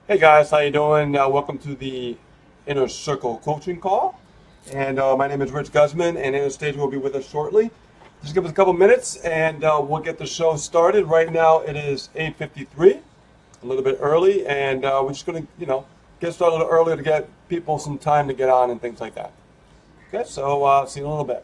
Hey guys, how you doing? Welcome to the Inner Circle coaching call. And my name is Rich Guzman, and Anastasia will be with us shortly. Just give us a couple minutes, and we'll get the show started. Right now, it is 8:53, a little bit early, and we're just gonna, get started a little earlier to get people some time to get on and things like that. Okay, so see you in a little bit.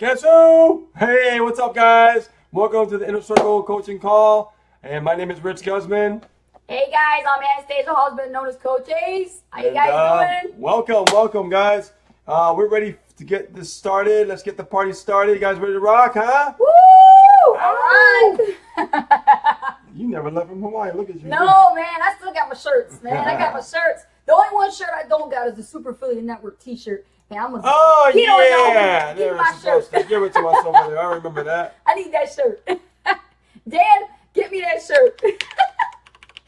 Guess who? Hey, what's up, guys? Welcome to the Inner Circle Coaching Call. And my name is Rich Guzman. Hey guys, I'm Anastasia Husband, known as Coach Ace. How you guys doing? Welcome, guys. We're ready to get this started. Let's get the party started. You guys ready to rock, huh? Woo! All right. You never left from Hawaii. Look at you. No, man, I still got my shirts, man. I got my shirts. The only one shirt I don't got is the Super Affiliate Network t-shirt. Hey, I'm a He don't know. Give me my shirt. Give it to us over there. I remember that. I need that shirt. Dan, get me that shirt.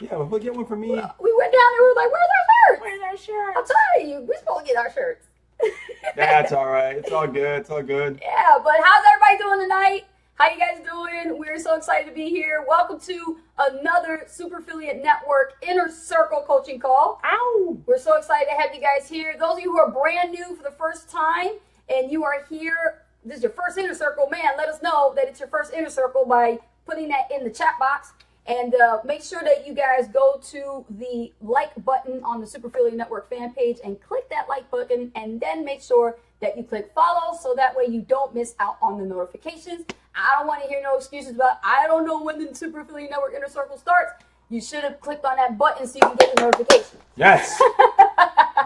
Yeah, we'll get one for me. We went down there, we were like, where's our shirts? Where's our shirt? I'm telling you, we're supposed to get our shirts. That's all right. It's all good. It's all good. Yeah, but how's everybody doing tonight? How you guys doing? We're so excited to be here. Welcome to another Super Affiliate Network Inner Circle Coaching Call. Ow! We're so excited to have you guys here. Those of you who are brand new for the first time and you are here, this is your first Inner Circle, man, let us know that it's your first Inner Circle by putting that in the chat box. And make sure that you guys go to the like button on the Super Affiliate Network fan page and click that like button, and then make sure that you click follow so that way you don't miss out on the notifications. I don't want to hear no excuses about, I don't know when the Super Affiliate Network Inner Circle starts. You should have clicked on that button so you can get the notification. Yes.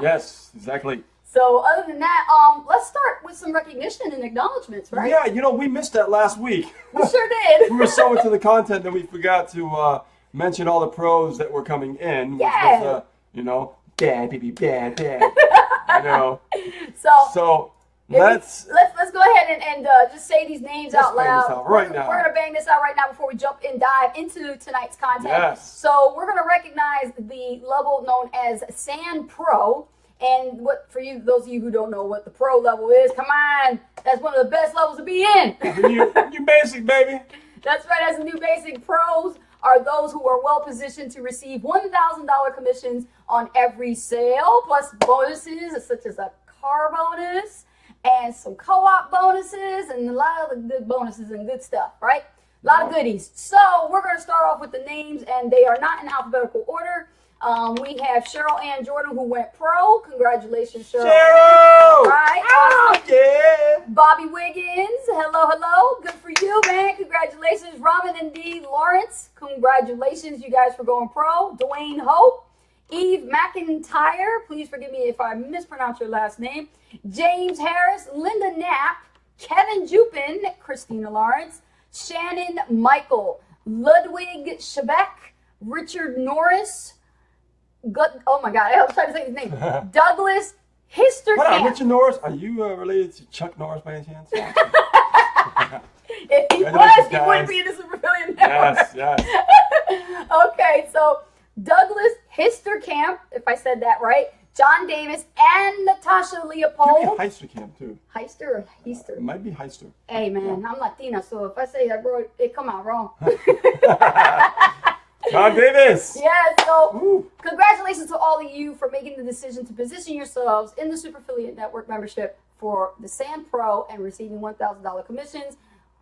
Yes, exactly. So other than that, let's start with some recognition and acknowledgments, right? Yeah, we missed that last week. We sure did. We were so into the content that we forgot to mention all the pros that were coming in. Yeah. Which was, bad, baby, bad. I know. So let's go ahead and just say these names out bang loud. this out right now. We're gonna bang this out right now before we jump and dive into tonight's content. Yes. So we're gonna recognize the level known as Sand Pro. And what for you, those of you who don't know what the pro level is, come on, that's one of the best levels to be in. you basic, baby. That's right. As a new basic, pros are those who are well positioned to receive $1,000 commissions on every sale, plus bonuses such as a car bonus and some co-op bonuses and a lot of the good bonuses and good stuff, right? A lot of goodies. So we're going to start off with the names, and they are not in alphabetical order. We have Cheryl Ann Jordan, who went pro. Congratulations, Cheryl. Cheryl! Right. Awesome. Yeah. Bobby Wiggins, hello. Good for you, man. Congratulations. Robin and D. Lawrence, congratulations, you guys, for going pro. Dwayne Hope. Eve McIntyre, please forgive me if I mispronounce your last name. James Harris, Linda Knapp, Kevin Jupin, Christina Lawrence, Shannon Michael, Ludwig Shebeck, Richard Norris, oh my God, I was trying to say his name. Douglas Histerkamp. Richard Norris, are you related to Chuck Norris by any chance? If he was, he wouldn't be in the Super Affiliate Network. Yes. Okay, so Douglas Histerkamp, if I said that right, John Davis, and Natasha Leopold. Could be Heisterkamp too. Heister or Heister? It might be Heister. Hey man, I'm Latina, so if I say that, bro, it come out wrong. John Davis. Yeah, so Woo. congratulations to all of you for making the decision to position yourselves in the Super Affiliate Network membership for the Sand Pro and receiving $1,000 commissions.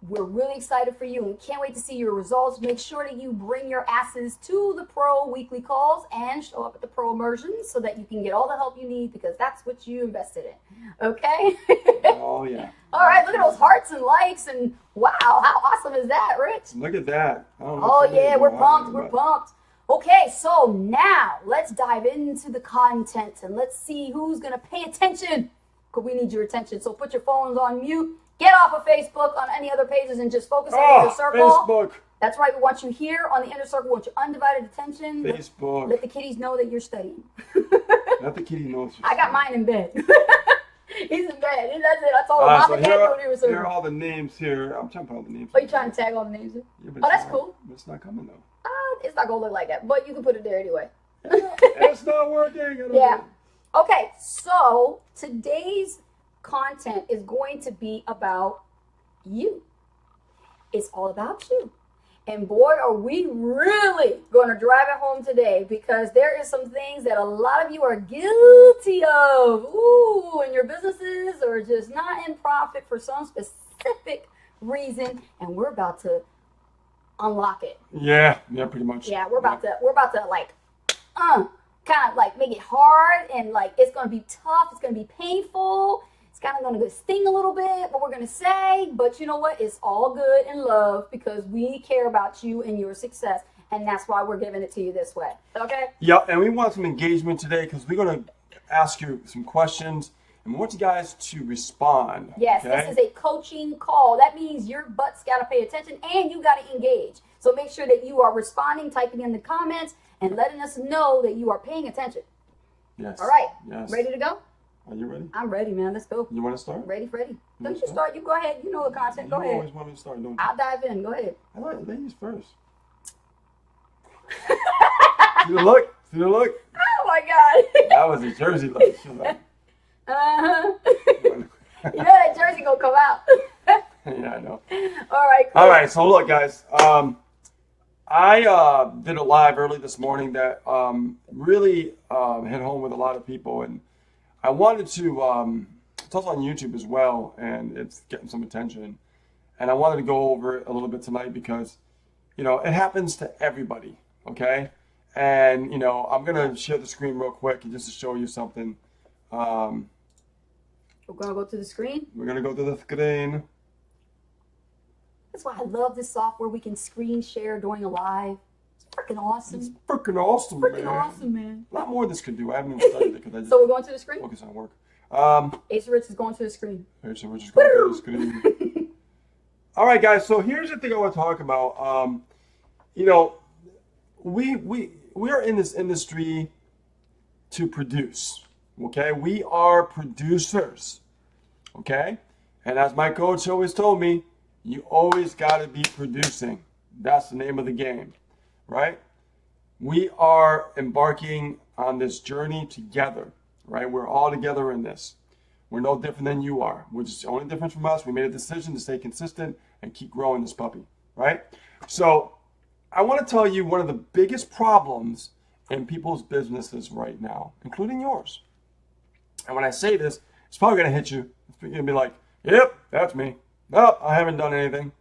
We're really excited for you and can't wait to see your results. Make sure that you bring your asses to the pro weekly calls and show up at the pro immersions so that you can get all the help you need, because that's what you invested in. Okay? Oh, yeah. All right, look at those hearts and likes, and wow, how awesome is that, Rich? Look at that. Oh yeah, we're pumped. Okay, so now let's dive into the content and let's see who's gonna pay attention, because we need your attention. So put your phones on mute, get off of Facebook on any other pages, and just focus on your circle. Facebook. That's right, we want you here on the Inner Circle. We want your undivided attention. Facebook. Let the kiddies know that you're studying. Let the kitty know. I got mine in bed. He's in bed. That's it. I told him, Mama can't do it. Here are all the names here. I'm trying to put all the names. Are you trying to tag all the names in? Yeah, Oh, that's cool. It's not coming though. It's not going to look like that, but you can put it there anyway. It's not working. Yeah. Okay, so today's content is going to be about you. It's all about you. And boy, are we really going to drive it home today, because there is some things that a lot of you are guilty of. Ooh, and your businesses are just not in profit for some specific reason, and we're about to unlock it. Yeah, pretty much. Yeah, we're about to like kind of like make it hard, and like it's going to be tough, it's going to be painful. It's kind of going to sting a little bit what we're going to say, but you know what? It's all good in love because we care about you and your success, and that's why we're giving it to you this way. Okay? Yeah, and we want some engagement today because we're going to ask you some questions, and we want you guys to respond. Yes, okay? This is a coaching call. That means your butt's got to pay attention and you got to engage. So make sure that you are responding, typing in the comments, and letting us know that you are paying attention. Yes. All right. Yes. Ready to go? Are you ready? I'm ready, man. Let's go. You want to start? Ready, Freddie? You You start. You go ahead. You know the content. Go You ahead. always want me to start, don't you? I'll dive in. Go ahead. I like ladies first. See the look? See the look? Oh my God. That was a Jersey look. She was like, Uh-huh. You know that jersey gonna come out. yeah, I know. All right. Cool. All right, so look, guys. I did a live early this morning that really hit home with a lot of people, and I wanted to. It's also on YouTube as well, and it's getting some attention. And I wanted to go over it a little bit tonight because, you know, it happens to everybody. Okay, and you know, I'm gonna share the screen real quick just to show you something. We're gonna go to the screen. We're gonna go to the screen. That's why I love this software. We can screen share during a live. It's freaking awesome. It's freaking awesome, Freaking man. awesome, man. A lot more this could do. I haven't even studied it because I just So we're going to the screen. focus on work. Ace Rich is going to the screen. Alright, so we're just going to the screen. All right, guys. So here's the thing I want to talk about. You know, we are in this industry to produce. Okay, we are producers. Okay, and as my coach always told me, you always got to be producing. That's the name of the game, right? We are embarking on this journey together, right? We're all together in this. We're no different than you are. We're just the only difference from us. We made a decision to stay consistent and keep growing this puppy, right? So I want to tell you one of the biggest problems in people's businesses right now, including yours. And when I say this, it's probably going to hit you. It's going to be like, yep, that's me. Nope, I haven't done anything.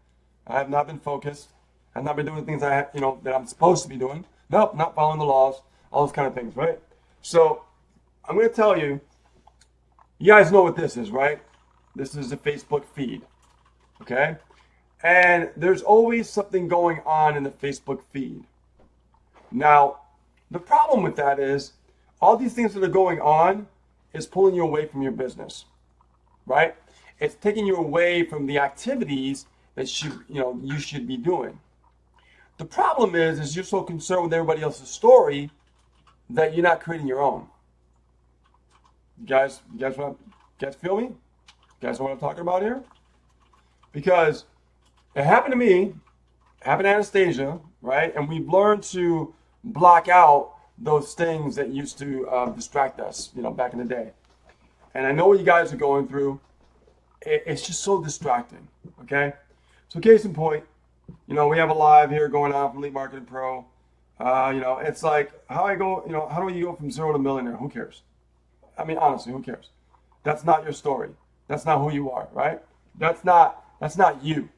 I have not been focused. I've not been doing the things that I'm supposed to be doing. Nope, not following the laws. All those kind of things, right? So I'm going to tell you, you guys know what this is, right? This is the Facebook feed, okay? And there's always something going on in the Facebook feed. Now, the problem with that is all these things that are going on is pulling you away from your business, right? It's taking you away from the activities that you should be doing. The problem is you're so concerned with everybody else's story that you're not creating your own. You guys feel me? You guys know what I'm talking about here? Because it happened to me, it happened to Anastasia, right? And we've learned to block out those things that used to distract us, back in the day. And I know what you guys are going through. It's just so distracting, okay? So case in point, we have a live here going on from Elite Marketing Pro. It's like, how do you go from zero to millionaire? Who cares? I mean, honestly, who cares? That's not your story. That's not who you are, right? That's not you,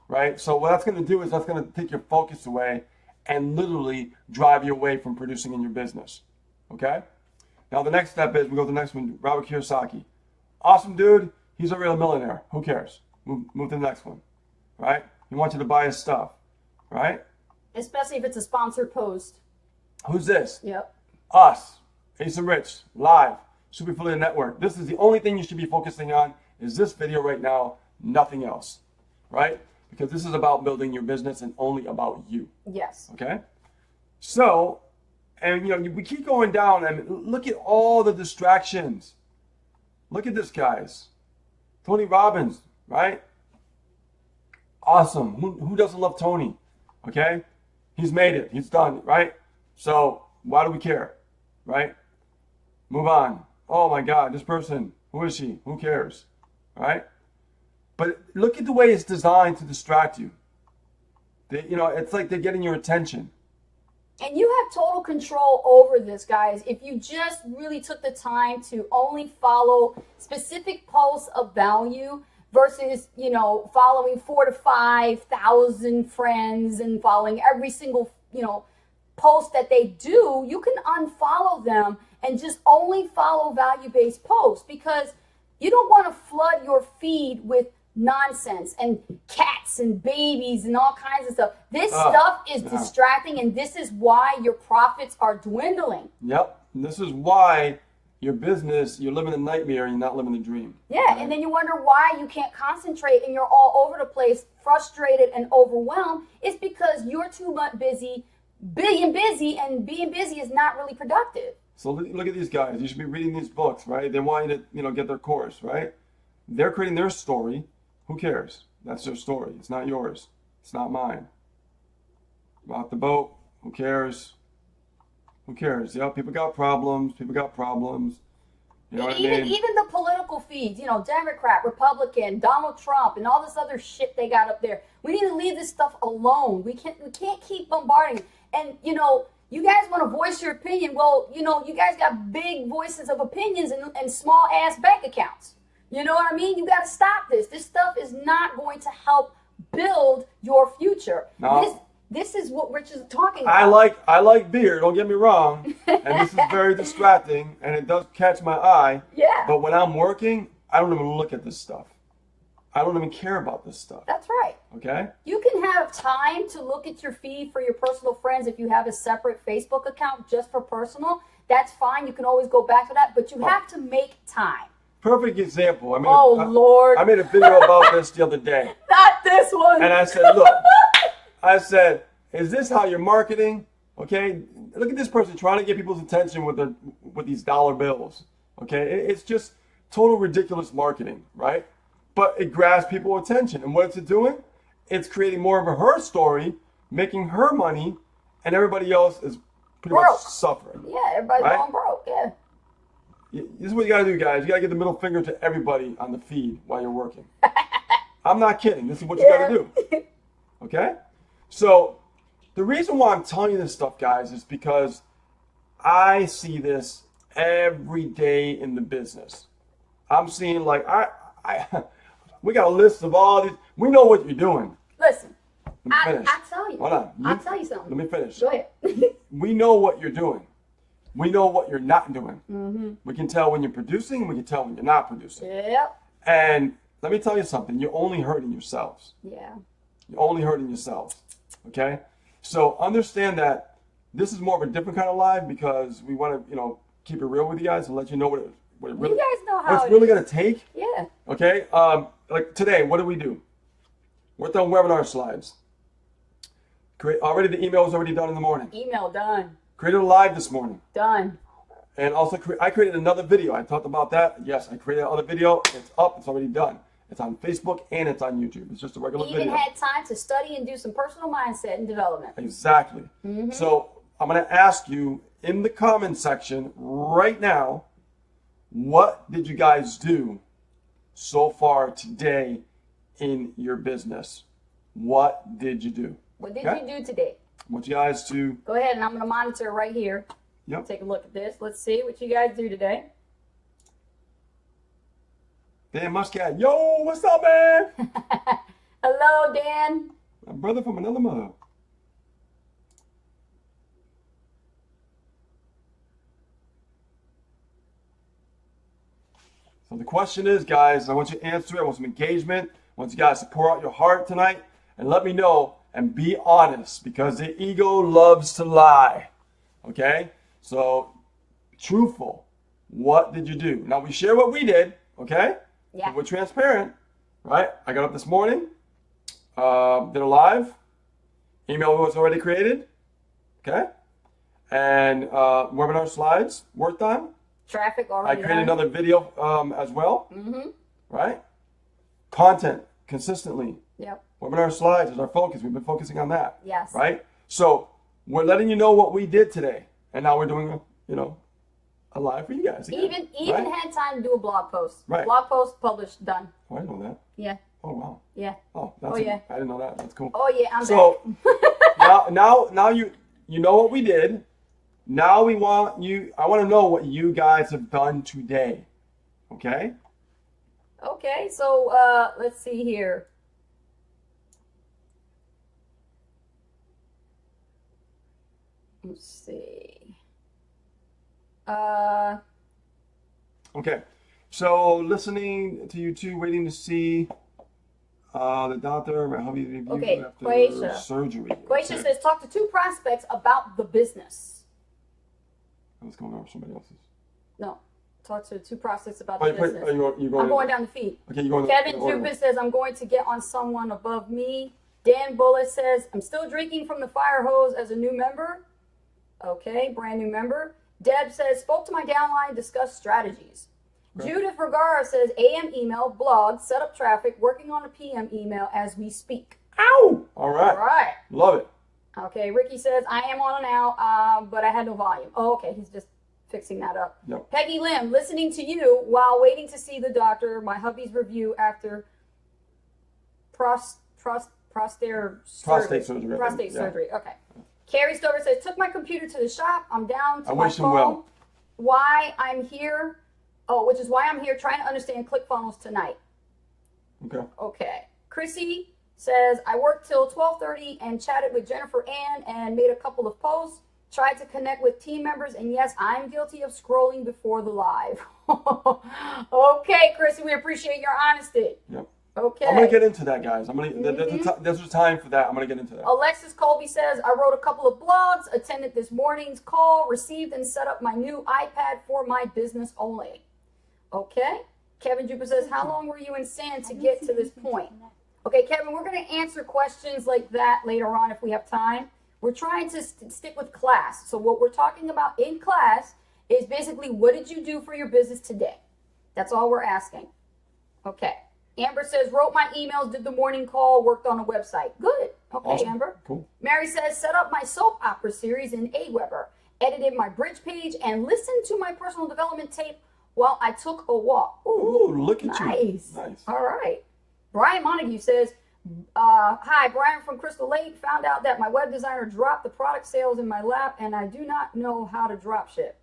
right? So what that's going to do is that's going to take your focus away and literally drive you away from producing in your business, okay? Now, the next step is, we go to the next one, Robert Kiyosaki. Awesome dude. He's a real millionaire. Who cares? Move to the next one, right? He wants you to buy his stuff, right? Especially if it's a sponsored post. Who's this? Yep. Us, Ace and Rich, live, Super Affiliate Network. This is the only thing you should be focusing on is this video right now, nothing else, right? Because this is about building your business and only about you. Yes. Okay? So, and we keep going down and look at all the distractions. Look at this, guys. Tony Robbins, right? Awesome. Who doesn't love Tony? Okay? He's made it. He's done, right? So why do we care? Right? Move on. Oh my God, this person. Who is she? Who cares? Right? But look at the way it's designed to distract you. It's like they're getting your attention. And you have total control over this, guys. If you just really took the time to only follow specific posts of value versus, following 4,000 to 5,000 friends and following every single, post that they do, you can unfollow them and just only follow value-based posts, because You don't want to flood your feed with nonsense and cats and babies and all kinds of stuff. This stuff is distracting, and this is why your profits are dwindling. Yep. And this is why your business, you're living a nightmare and you're not living a dream. Yeah, right? And then you wonder why you can't concentrate and you're all over the place, frustrated and overwhelmed. It's because you're too much busy, being busy, and being busy is not really productive. So look at these guys. You should be reading these books, right? They want you to, get their course, right? They're creating their story. Who cares? That's their story. It's not yours. It's not mine. About the boat. Who cares? Who cares? Yeah, people got problems. People got problems. You know what I mean? Even the political feeds, Democrat, Republican, Donald Trump, and all this other shit they got up there. We need to leave this stuff alone. We can't keep bombarding. And you guys want to voice your opinion. Well, you guys got big voices of opinions and small ass bank accounts. You know what I mean? You got to stop this. This stuff is not going to help build your future. No. This is what Rich is talking about. I like beer, don't get me wrong. And this is very distracting and it does catch my eye. Yeah. But when I'm working, I don't even look at this stuff. I don't even care about this stuff. That's right. Okay? You can have time to look at your feed for your personal friends if you have a separate Facebook account just for personal. That's fine. You can always go back to that, but you have to make time. Perfect example. Lord. I made a video about this the other day. Not this one. And I said, look, is this how you're marketing? Okay? Look at this person trying to get people's attention with these dollar bills. Okay? It's just total ridiculous marketing, right? But it grabs people's attention. And what's it doing? It's creating more of her story, making her money, and everybody else is pretty much suffering. Yeah, everybody's going broke. Yeah. This is what you got to do, guys. You got to give the middle finger to everybody on the feed while you're working. I'm not kidding. This is what you got to do. Okay? So the reason why I'm telling you this stuff, guys, is because I see this every day in the business. I'm seeing we got a list of all these. We know what you're doing. Listen, Let me finish. I'll tell you. Hold on. I'll tell you something. Let me finish. Go ahead. We know what you're doing. We know what you're not doing. Mm-hmm. We can tell when you're producing. We can tell when you're not producing. Yep. And let me tell you something. You're only hurting yourselves. Yeah. You're only hurting yourselves. Okay? So understand that this is more of a different kind of live because we want to, keep it real with you guys and let you know what it really, you guys know how what's really going to take. Yeah. Okay? Like today, what do we do? Worked on webinar slides. Already the email was already done in the morning. Email done. Created a live this morning. Done. And also, I created another video. I talked about that. Yes, I created another video. It's up. It's already done. It's on Facebook and it's on YouTube. It's just a regular video. Even had time to study and do some personal mindset and development. Exactly. Mm-hmm. So I'm going to ask you in the comment section right now, what did you guys do so far today in your business? What did you do? What did you do today? I want you guys to go ahead, and I'm going to monitor right here. Yep. Take a look at this. Let's see what you guys do today. Dan Muscat, yo, what's up, man? Hello, Dan. My brother from another mother. So the question is, guys, I want you to answer it. I want some engagement. I want you guys to pour out your heart tonight and let me know and be honest because the ego loves to lie. Okay? So, truthful. What did you do? Now, we share what we did. Okay? Yeah. So we're transparent. Right? I got up this morning. Did a live. Email was already created. Okay? And webinar slides worked on. Traffic already I created done. another video as well. Mm-hmm. Right? Content consistently. Yep. Webinar slides is our focus. We've been focusing on that. Yes. Right? So we're letting you know what we did today. And now we're doing a live for you guys again. Even right? had time to do a blog post. Right. Blog post published, done. Oh, I know that. Yeah. Oh, wow. Yeah. Oh, that's yeah. I didn't know that. That's cool. Oh yeah, I'm so back. now you know what we did. Now I want to know what you guys have done today. Okay? Okay, so let's see here. Let's see. Okay. So listening to you two, waiting to see the doctor. My hubby review Okay, after Quaisha. surgery. Quaisha Okay. says, talk to 2 prospects about the business. What's going on with somebody else's? No, talk to 2 prospects about the Wait, business. are you going? I'm going down the feed. Okay, you're going. Kevin in order. Jupin says, I'm going to get on someone above me. Dan Bullitt says, I'm still drinking from the fire hose as a new member. Okay, brand new member. Deb says, spoke to my downline, discussed strategies. Okay. Judith Vergara says, AM email, blog, set up traffic, working on a PM email as we speak. Ow! All right. All right. Love it. Okay, Ricky says, I am on now, but I had no volume. Oh, okay, he's just fixing that up. Yep. Peggy Lim, listening to you while waiting to see the doctor, my hubby's review after prostate surgery. Prostate Yeah. surgery, okay. Carrie Stover says, took my computer to the shop. I'm down to I my wish him phone. well. Why I'm here, which is why I'm here trying to understand ClickFunnels tonight. Okay. Okay. Chrissy says, I worked till 12:30 and chatted with Jennifer Ann and made a couple of posts. Tried to connect with team members, and yes, I'm guilty of scrolling before the live. Okay, Chrissy, we appreciate your honesty. Yep. Okay. I'm gonna get into that, guys. I'm gonna. Mm-hmm. There's a time for that. I'm gonna get into that. Alexis Colby says, I wrote a couple of blogs, attended this morning's call, received and set up my new iPad for my business only. Okay. Kevin Jupiter says, how long were you in sand to get to this point? Okay, Kevin, we're going to answer questions like that later on if we have time. We're trying to stick with class. So what we're talking about in class is basically, what did you do for your business today? That's all we're asking. Okay. Amber says, wrote my emails, did the morning call, worked on a website. Good. Okay, Awesome. Amber. Cool. Mary says, set up my soap opera series in Aweber, edited my bridge page, and listened to my personal development tape while I took a walk. Ooh, look at you. Nice. Nice. All right. Brian Montague says, hi, Brian from Crystal Lake. Found out that my web designer dropped the product sales in my lap, and I do not know how to drop ship.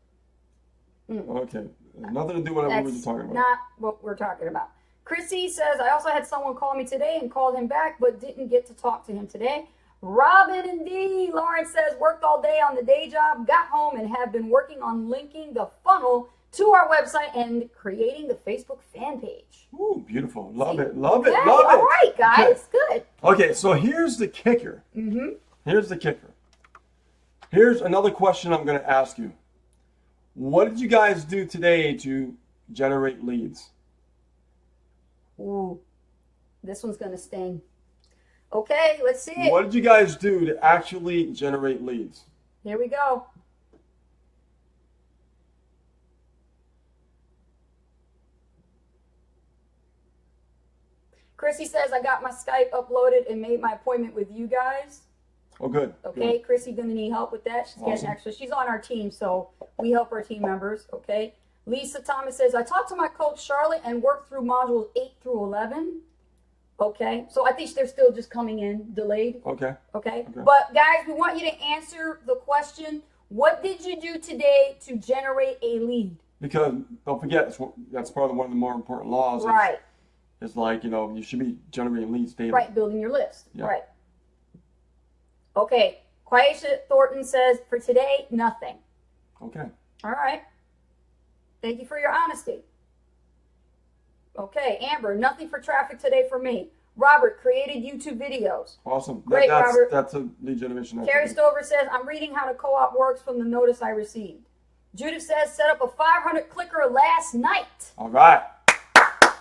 Okay. Nothing to do with what we're That's talking about. not what we're talking about. Chrissy says, I also had someone call me today and called him back, but didn't get to talk to him today. Robin and D. Lawrence says, worked all day on the day job, got home, and have been working on linking the funnel to our website and creating the Facebook fan page. Ooh, beautiful. Love it. Love it. Okay, Love it. all right, guys. Good. Okay, so here's the kicker. Mm-hmm. Here's the kicker. Here's another question I'm going to ask you. What did you guys do today to generate leads? Ooh, this one's going to sting. Okay, let's see it. What did you guys do to actually generate leads? Here we go. Chrissy says, I got my Skype uploaded and made my appointment with you guys. Oh, good. Okay, Good. Chrissy gonna need help with that. She's getting Awesome. extra. She's on our team, so we help our team members. Okay. Lisa Thomas says, I talked to my coach Charlotte and worked through modules 8 through 11. Okay, so I think they're still just coming in delayed. Okay. Okay, but guys, we want you to answer the question: what did you do today to generate a lead? Because don't forget, that's part of one of the more important laws. Right. It's like, you should be generating leads daily. Right, building your list. Yeah. Right. Okay, Quaisha Thornton says, for today, nothing. Okay. All right. Thank you for your honesty. Okay, Amber, nothing for traffic today for me. Robert, created YouTube videos. Awesome. Great, Robert. That's a lead generation. Carrie activity. Stover says, I'm reading how the co-op works from the notice I received. Judith says, set up a 500 clicker last night. All right.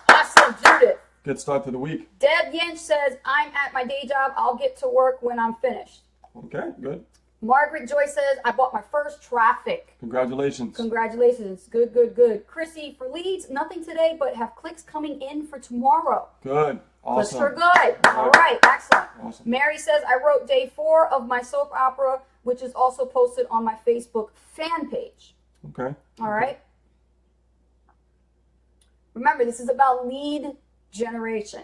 Awesome, Judith. Good start to the week. Deb Yench says, I'm at my day job. I'll get to work when I'm finished. Okay, good. Margaret Joy says, I bought my first traffic. Congratulations. Congratulations. Good, good, good. Chrissy, for leads, nothing today, but have clicks coming in for tomorrow. Good. Awesome. Clicks are good. All right, excellent. Awesome. Mary says, I wrote day 4 of my soap opera, which is also posted on my Facebook fan page. Okay. All right. Remember, this is about lead generation.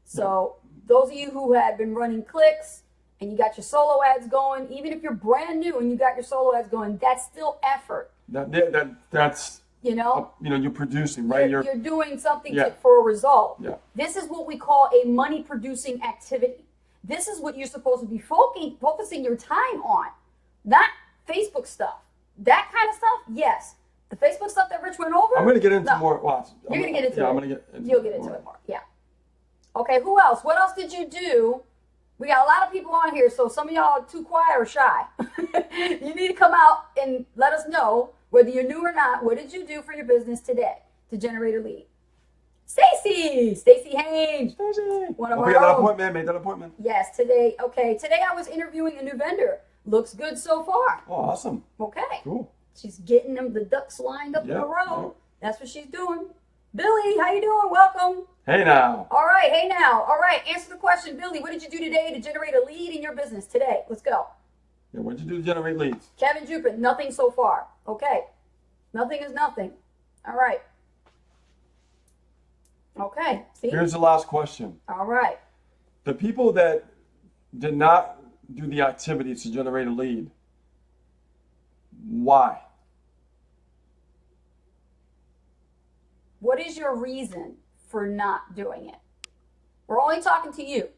So those of you who had been running clicks and you got your solo ads going, even if you're brand new and you got your solo ads going, that's still effort. That's you're producing, right? You're doing something Yeah. for a result. Yeah. This is what we call a money producing activity. This is what you're supposed to be focusing your time on, not Facebook stuff. That kind of stuff, yes. The Facebook stuff that Rich went over? I'm going to get into No. more. Well, You're going to get into it. Yeah, I'm going to get into You'll get into it more. Yeah. Okay, who else? What else did you do? We got a lot of people on here, so some of y'all are too quiet or shy. You need to come out and let us know, whether you're new or not, what did you do for your business today to generate a lead? Stacy Haynes. One of Okay, our that own. appointment. Made that appointment. Yes, today. Okay, today I was interviewing a new vendor. Looks good so far. Oh, awesome. Okay. Cool. She's getting them the ducks lined up in Yeah, a row. yeah. That's what she's doing. Billy, how you doing? Welcome. Hey now. All right, hey now. All right, answer the question. Billy, what did you do today to generate a lead in your business today? Let's go. Yeah, what'd you do to generate leads? Kevin Jupin, nothing so far. Okay. Nothing is nothing. All right. Okay. See? Here's the last question. All right. The people that did not do the activities to generate a lead, why? What is your reason for not doing it? We're only talking to you.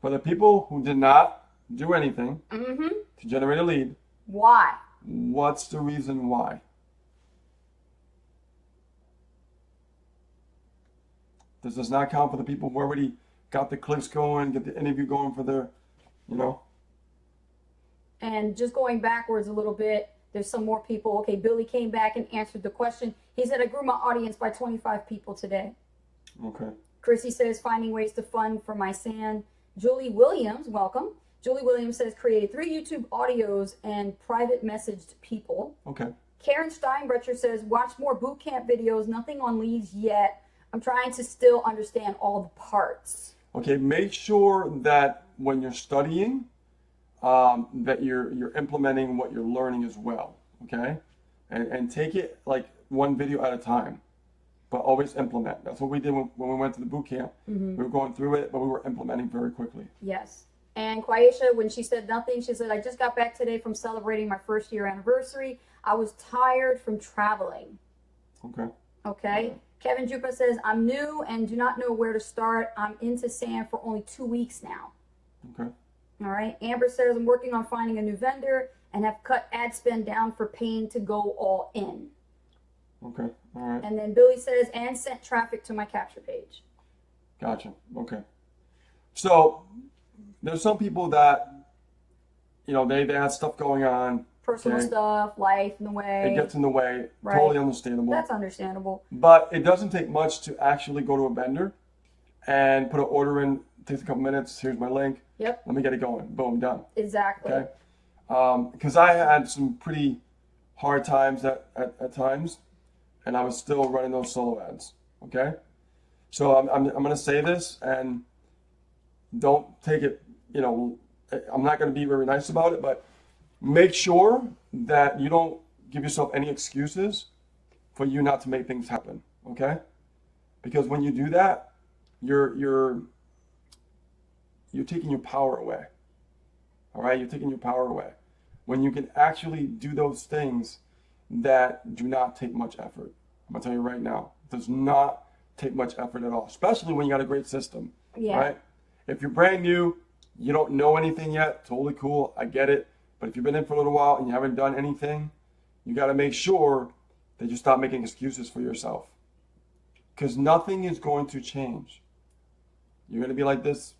For the people who did not do anything Mm-hmm. to generate a lead, Why? what's the reason why? This does not count for the people who already got the clicks going, get the interview going for their, you know. And just going backwards a little bit, there's some more people. Okay, Billy came back and answered the question. He said, I grew my audience by 25 people today. Okay. Chrissy says, finding ways to fund for my SAN. Julie Williams, welcome. Julie Williams says, created 3 YouTube audios and private messaged people. Okay. Karen Steinbrecher says, watch more bootcamp videos, nothing on leads yet. I'm trying to still understand all the parts. Okay, make sure that when you're studying, that you're implementing what you're learning as well. Okay, and take it like one video at a time, but always implement. That's what we did when we went to the boot camp. Mm-hmm. We were going through it, but we were implementing very quickly. Yes. And Quaisha, when she said nothing, she said, I just got back today from celebrating my first year anniversary. I was tired from traveling. Okay. Okay. Yeah. Kevin Jupa says, I'm new and do not know where to start. I'm into SAN for only 2 weeks now. Okay. All right. Amber says, I'm working on finding a new vendor and have cut ad spend down for paying to go all in. Okay. All right. And then Billy says, and sent traffic to my capture page. Gotcha. Okay. So there's some people that, you know, they have stuff going on. Personal Okay. stuff, life in the way. It gets in the way. Right. Totally understandable. That's understandable. But it doesn't take much to actually go to a vendor and put an order in. It takes a couple minutes. Here's my link. Yep. Let me get it going. Boom, done. Exactly. Okay. Because I had some pretty hard times at times, and I was still running those solo ads. Okay. So I'm going to say this, and don't take it. You know, I'm not going to be very nice about it, but make sure that you don't give yourself any excuses for you not to make things happen. Okay. Because when you do that, you're taking your power away. All right, you're taking your power away. When you can actually do those things that do not take much effort. I'm gonna tell you right now, it does not take much effort at all, especially when you got a great system. Yeah. Right? If you're brand new, you don't know anything yet, totally cool, I get it. But if you've been in for a little while and you haven't done anything, you gotta make sure that you stop making excuses for yourself. Because nothing is going to change. You're gonna be like this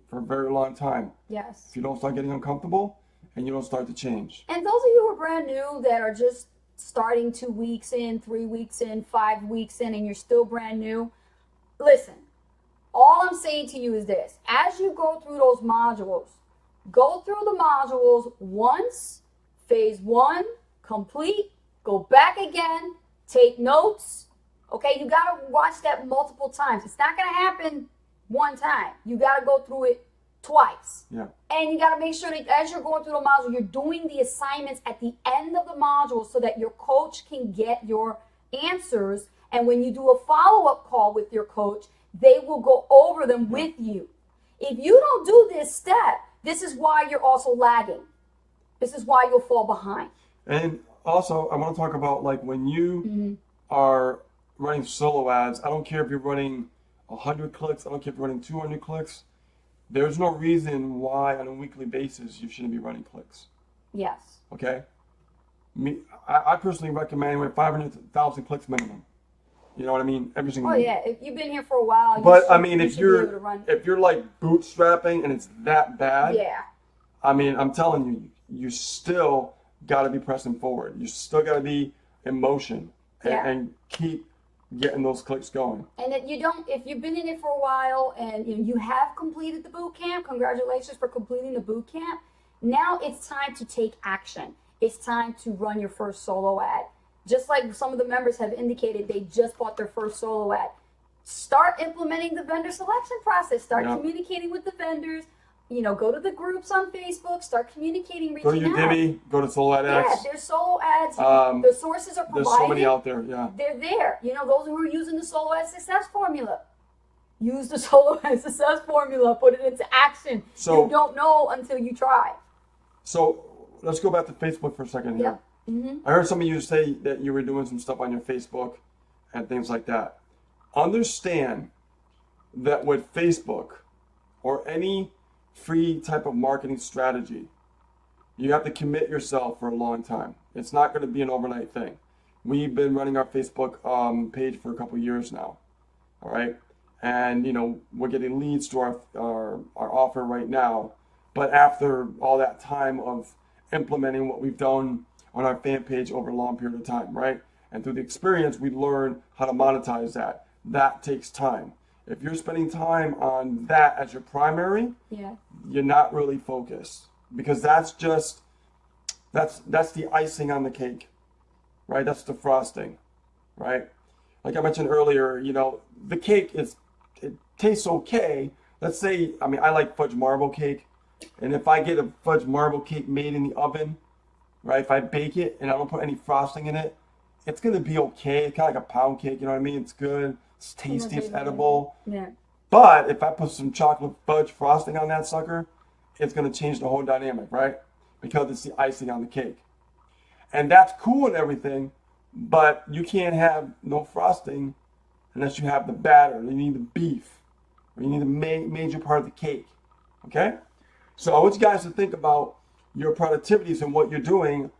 for a very long time Yes. if you don't start getting uncomfortable and you don't start to change. And those of you who are brand new that are just starting 2 weeks in, 3 weeks in, 5 weeks in, and you're still brand new, listen, all I'm saying to you is this. As you go through those modules, go through the modules once, phase 1, complete, go back again, take notes. Okay, you got to watch that multiple times. It's not going to happen one time. You got to go through it twice. Yeah. And you got to make sure that as you're going through the module, you're doing the assignments at the end of the module so that your coach can get your answers. And when you do a follow-up call with your coach, they will go over them with you. If you don't do this step, this is why you're also lagging. This is why you'll fall behind. And also, I want to talk about like when you are running solo ads, I don't care if you're running 100 clicks, I don't care if you're running 200 clicks. There's no reason why on a weekly basis you shouldn't be running clicks. Yes. Okay? I personally recommend with 500,000 clicks minimum. You know what I mean? Every single Oh week. yeah, if you've been here for a while, But you I should, mean, you if should be able to you're run. if you're like bootstrapping and it's that bad, Yeah, I mean, I'm telling you, you still got to be pressing forward. You still got to be in motion Yeah. and keep getting those clicks going. and if you've been in it for a while and you have completed the boot camp, congratulations for completing the boot camp. Now it's time to take action. It's time to run your first solo ad. Just like some of the members have indicated, they just bought their first solo ad. Start implementing the vendor selection process. Start Yeah. communicating with the vendors. Go to the groups on Facebook. Start communicating, Go reaching to out. Udemy, go to Soul Yeah, X. there's solo ads. Um, The sources are provided. There's so many out there. Yeah. They're there. Those who are using the solo ad success formula. Use the solo ad success formula. Put it into action. So- you don't know until you try. So let's go back to Facebook for a second here. Yep. Mm-hmm. I heard some of you say that you were doing some stuff on your Facebook and things like that. Understand that with Facebook or any free type of marketing strategy, you have to commit yourself for a long time. It's not going to be an overnight thing. We've been running our Facebook page for a couple years now. All right. And, we're getting leads to our offer right now. But after all that time of implementing what we've done on our fan page over a long period of time, right? And through the experience, we learn how to monetize that. That takes time. If you're spending time on that as your primary, Yeah. you're not really focused, because that's the icing on the cake, right? That's the frosting, right? Like I mentioned earlier, the cake it tastes okay. Let's say, I like fudge marble cake. And if I get a fudge marble cake made in the oven, right? If I bake it and I don't put any frosting in it, it's going to be okay. It's kind of like a pound cake, you know what I mean? It's good. It's tasty. It's edible. Yeah. But if I put some chocolate fudge frosting on that sucker, it's going to change the whole dynamic, right? Because it's the icing on the cake. And that's cool and everything, but you can't have no frosting unless you have the batter. You need the beef, or you need the major part of the cake, okay? So I want you guys to think about your productivities and what you're doing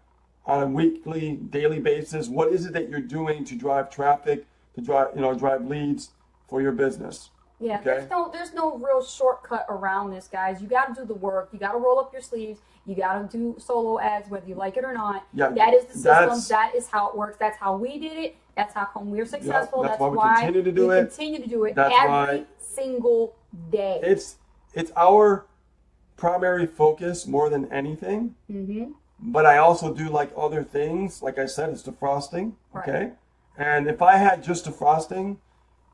on a weekly, daily basis. What is it that you're doing to drive traffic, to drive leads for your business? Yeah, Okay. there's no real shortcut around this, guys. You got to do the work. You got to roll up your sleeves. You got to do solo ads, whether you like it or not. Yeah, that is the system. that's- That is how it works. That's how we did it. That's how come we're successful. that's that's why we continue to do we it. continue to do it That's every why- single day. It's our primary focus more than anything. Mm-hmm. But I also do like other things. Like I said, it's the frosting. Right. Okay. And if I had just the frosting,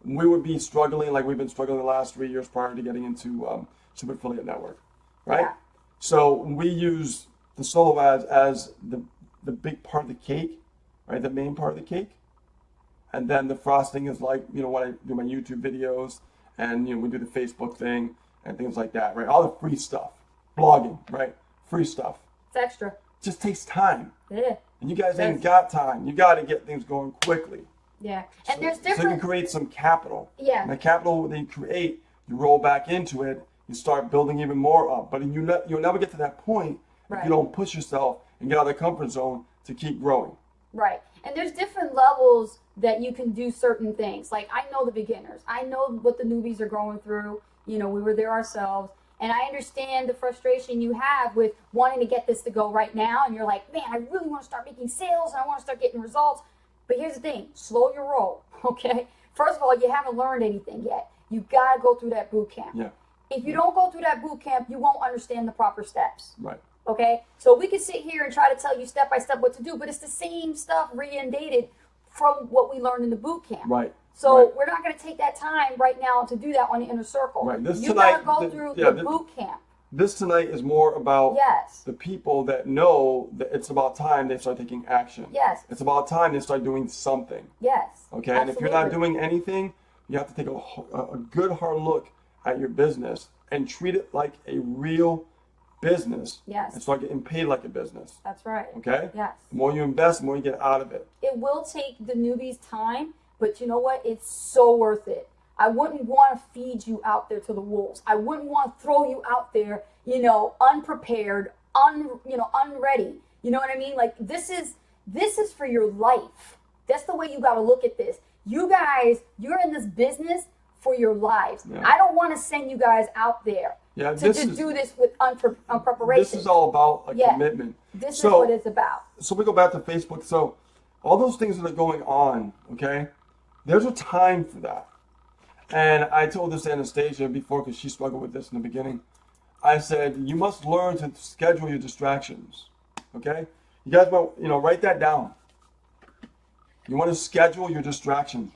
we would be struggling like we've been struggling the last 3 years prior to getting into Super Affiliate Network. Right. Yeah. So we use the solo ads as the big part of the cake, right? The main part of the cake. And then the frosting is like, when I do my YouTube videos and, we do the Facebook thing and things like that, right? All the free stuff, blogging, right? Free stuff. It's extra. It just takes time. Yeah. And you guys ain't got time. You got to get things going quickly. Yeah. And there's So you different. can create some capital. Yeah. And the capital that you create, you roll back into it, you start building even more up. But you'll never get to that point if Right. you don't push yourself and get out of the comfort zone to keep growing. Right. And there's different levels that you can do certain things. Like, I know the beginners. I know what the newbies are going through. We were there ourselves. And I understand the frustration you have with wanting to get this to go right now. And you're like, man, I really want to start making sales and I want to start getting results. But here's the thing, slow your roll, okay? First of all, you haven't learned anything yet. You got to go through that boot camp. Yeah. If you don't go through that boot camp, you won't understand the proper steps. Right. Okay, so we can sit here and try to tell you step by step what to do, but it's the same stuff reindated from what we learned in the boot camp. Right. So Right. we're not going to take that time right now to do that on the inner circle. Right. This You got to tonight- go the- through yeah, the the- boot camp. This tonight is more about Yes. the people that know that it's about time they start taking action. Yes. It's about time they start doing something. Yes. Okay. And if you're not Absolutely. doing anything, you have to take a good hard look at your business and treat it like a real business. Yes. And start getting paid like a business. That's right. Okay. Yes. The more you invest, the more you get out of it. It will take the newbies time, but you know what? It's so worth it. I wouldn't want to feed you out there to the wolves. I wouldn't want to throw you out there, unprepared, unready. You know what I mean? Like, this is This is for your life. That's the way you got to look at this. You guys, you're in this business for your lives. Yeah. I don't want to send you guys out there Yeah, to just do this with unpreparation. This is all about a commitment. This is what it's about. So we go back to Facebook. So all those things that are going on, okay, there's a time for that. And I told this to Anastasia before because she struggled with this in the beginning. I said, you must learn to schedule your distractions, okay? You guys want, write that down. You want to schedule your distractions.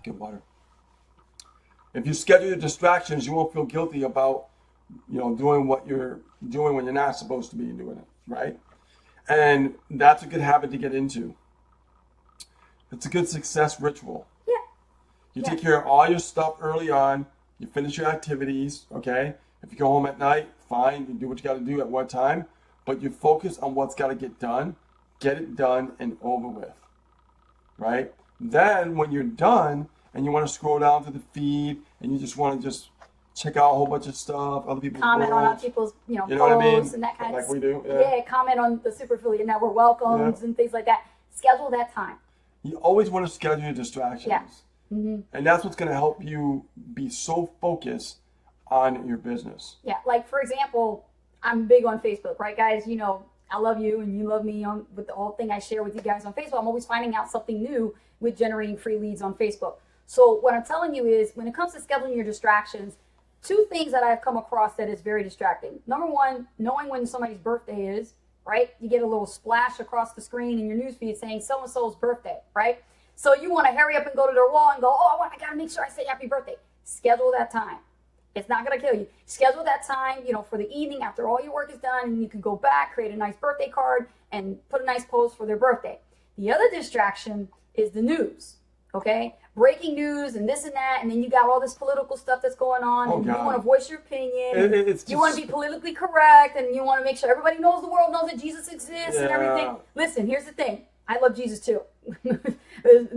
Get water. If you schedule your distractions, you won't feel guilty about, doing what you're doing when you're not supposed to be doing it, right? And that's a good habit to get into. It's a good success ritual. Yeah. You take care of all your stuff early on. You finish your activities, okay? If you go home at night, fine. You do what you got to do at what time. But you focus on what's got to get done and over with, right? Then when you're done and you want to scroll down to the feed and you just want to check out a whole bunch of stuff, other people's comment on worlds, other people's posts what I mean? and that kind of like we do. Yeah, comment on the Super Affiliate Network welcomes and things like that. Schedule that time. You always want to schedule your distractions. Yeah. Mm-hmm. And that's what's going to help you be so focused on your business. Yeah, like for example, I'm big on Facebook, right, guys? I love you and you love me with the whole thing I share with you guys on Facebook. I'm always finding out something new with generating free leads on Facebook. So what I'm telling you is when it comes to scheduling your distractions, 2 things that I've come across that is very distracting. Number one, knowing when somebody's birthday is, right? You get a little splash across the screen in your newsfeed saying so-and-so's birthday, right? So you want to hurry up and go to their wall and go, I got to make sure I say happy birthday. Schedule that time. It's not going to kill you. Schedule that time, for the evening after all your work is done, and you can go back, create a nice birthday card, and put a nice post for their birthday. The other distraction is the news, okay? Breaking news and this and that, and then you got all this political stuff that's going on, and you want to voice your opinion. You want to be politically correct, and you want to make sure everybody knows, the world knows that Jesus exists and everything. Listen, here's the thing. I love Jesus too.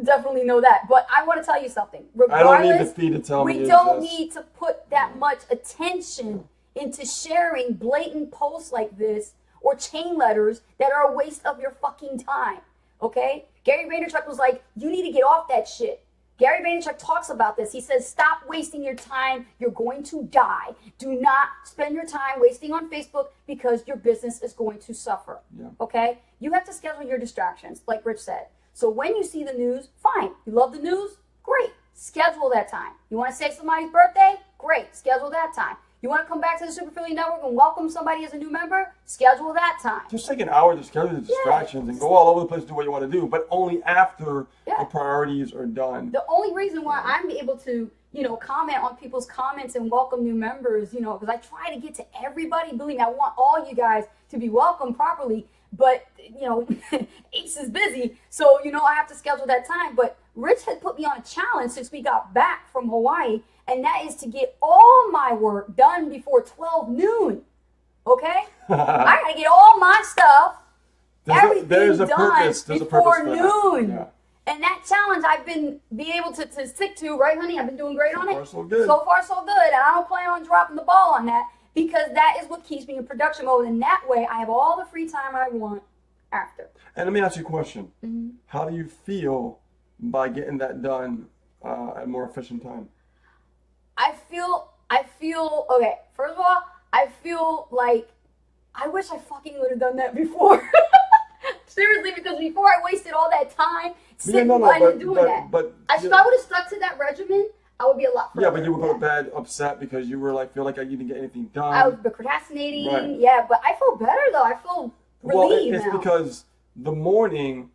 Definitely know that. But I want to tell you something. Regardless, I don't need the feed to tell me. We don't need to put that much attention into sharing blatant posts like this or chain letters that are a waste of your fucking time. Okay? Gary Vaynerchuk was like, you need to get off that shit. Gary Vaynerchuk talks about this. He says, stop wasting your time. You're going to die. Do not spend your time wasting on Facebook because your business is going to suffer. Yeah. Okay? You have to schedule your distractions, like Rich said. So when you see the news, fine. You love the news? Great. Schedule that time. You want to say somebody's birthday? Great. Schedule that time. You want to come back to the Super Affiliate Network and welcome somebody as a new member? Schedule that time. Just take an hour to schedule the distractions and go all over the place to do what you want to do, but only after the priorities are done. The only reason why I'm able to, comment on people's comments and welcome new members, because I try to get to everybody. Believe me, I want all you guys to be welcomed properly, but, Ace is busy, so, I have to schedule that time. But Rich had put me on a challenge since we got back from Hawaii, and that is to get all my work done before 12 noon. Okay? I gotta get all my stuff, everything done before noon. Yeah. And that challenge I've been able to stick to, right, honey? I've been doing great on it. So far, so good. So far, so good. And I don't plan on dropping the ball on that because that is what keeps me in production mode. And that way, I have all the free time I want after. And let me ask you a question. Mm-hmm. How do you feel by getting that done at a more efficient time? I feel, okay, first of all, I feel like I wish I fucking would have done that before. Seriously, because before I wasted all that time sitting doing that. But if I would have stuck to that regimen, I would be a lot further. Yeah, but you would go to bed upset because you were feel like I didn't get anything done. I was procrastinating. Right. Yeah, but I feel better though. I feel relieved it's now. because the morning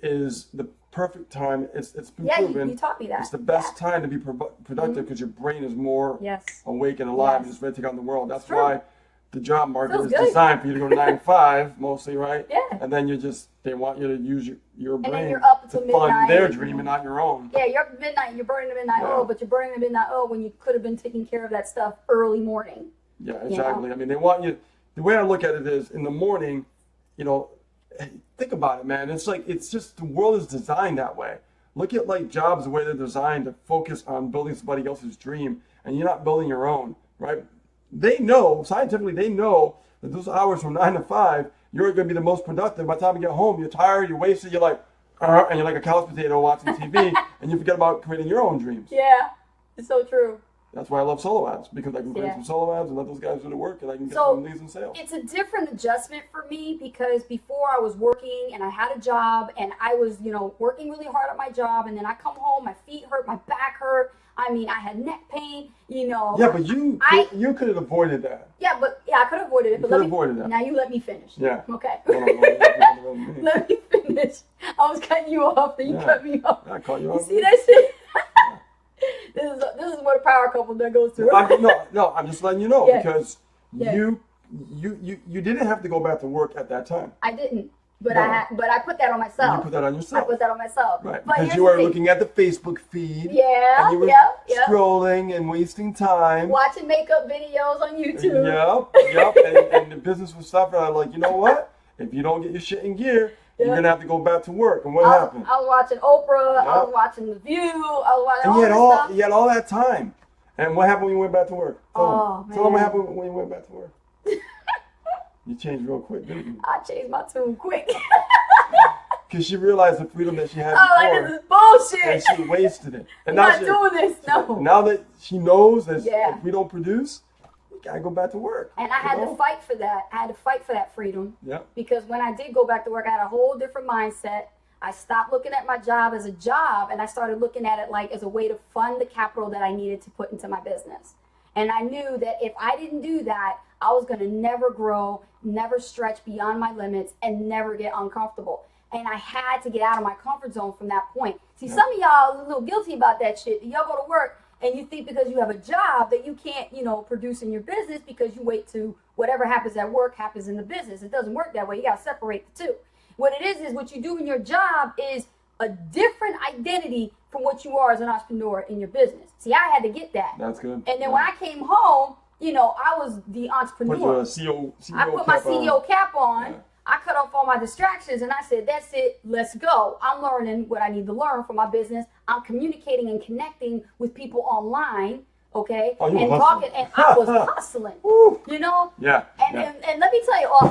is the perfect time. It's been proven. You taught me that. It's the best time to be productive because your brain is more awake and alive and just ready to take on the world. That's why the job market is designed for you to go to 9 to 5 mostly, right? Yeah. And then they want you to use your brain and then you're up to until midnight. fund their dream and not your own. Yeah, you're up at midnight. You're burning the midnight oil, but you're burning the midnight oil when you could have been taking care of that stuff early morning. Yeah, exactly. I mean, they want you. The way I look at it is, in the morning, think about it, man. It's just the world is designed that way. Look at jobs, the way they're designed to focus on building somebody else's dream, and you're not building your own, right? they know, scientifically, they know that those hours from 9 to 5, you're going to be the most productive. By the time you get home, you're tired, you're wasted, you're like, and you're like a couch potato watching TV, and you forget about creating your own dreams. Yeah, it's so true. That's why I love solo ads, because I can create some solo ads and let those guys do the work, and I can get some leads and sales. It's a different adjustment for me, because before I was working and I had a job and I was, working really hard at my job, and then I come home, my feet hurt, my back hurt. I mean, I had neck pain, Yeah, but you could have avoided that. Yeah, I could have avoided it. But that. Now you let me finish. Yeah. Okay. Let me finish. I was cutting you off, and you cut me off. I cut you off. You see that shit? This is what a power couple that goes through. I'm just letting you know because you didn't have to go back to work at that time. I didn't. But I put that on myself. You put that on yourself. I put that on myself. Right. But because you were looking at the Facebook feed. Yeah. And you were scrolling and wasting time. Watching makeup videos on YouTube. Yep. and the business was suffering. I'm like, you know what? If you don't get your shit in gear, you're going to have to go back to work. And what happened? I was watching Oprah. I was watching The View. I was watching all this stuff. You had all that time. And what happened when you went back to work? Man. Tell them what happened when you went back to work. You changed real quick, didn't you? I changed my tune quick. Because she realized the freedom that she had before. This is bullshit. And she wasted it. And I'm not doing this, no. Now that she knows that if we don't produce, we got to go back to work. And I had to fight for that. I had to fight for that freedom. Yeah. Because when I did go back to work, I had a whole different mindset. I stopped looking at my job as a job, and I started looking at it like as a way to fund the capital that I needed to put into my business. And I knew that if I didn't do that, I was going to never grow, never stretch beyond my limits, and never get uncomfortable. And I had to get out of my comfort zone from that point. See, some of y'all are a little guilty about that shit. Y'all go to work and you think because you have a job that you can't, produce in your business because you wait to whatever happens at work happens in the business. It doesn't work that way. You got to separate the two. What it is what you do in your job is a different identity from what you are as an entrepreneur in your business. See, I had to get that. That's good. And then when I came home, I was the entrepreneur. Put your CEO I put my CEO cap on. Yeah. I cut off all my distractions and I said, that's it, let's go. I'm learning what I need to learn for my business. I'm communicating and connecting with people online, okay? Oh, and talking, and I was hustling, Yeah. And let me tell you, a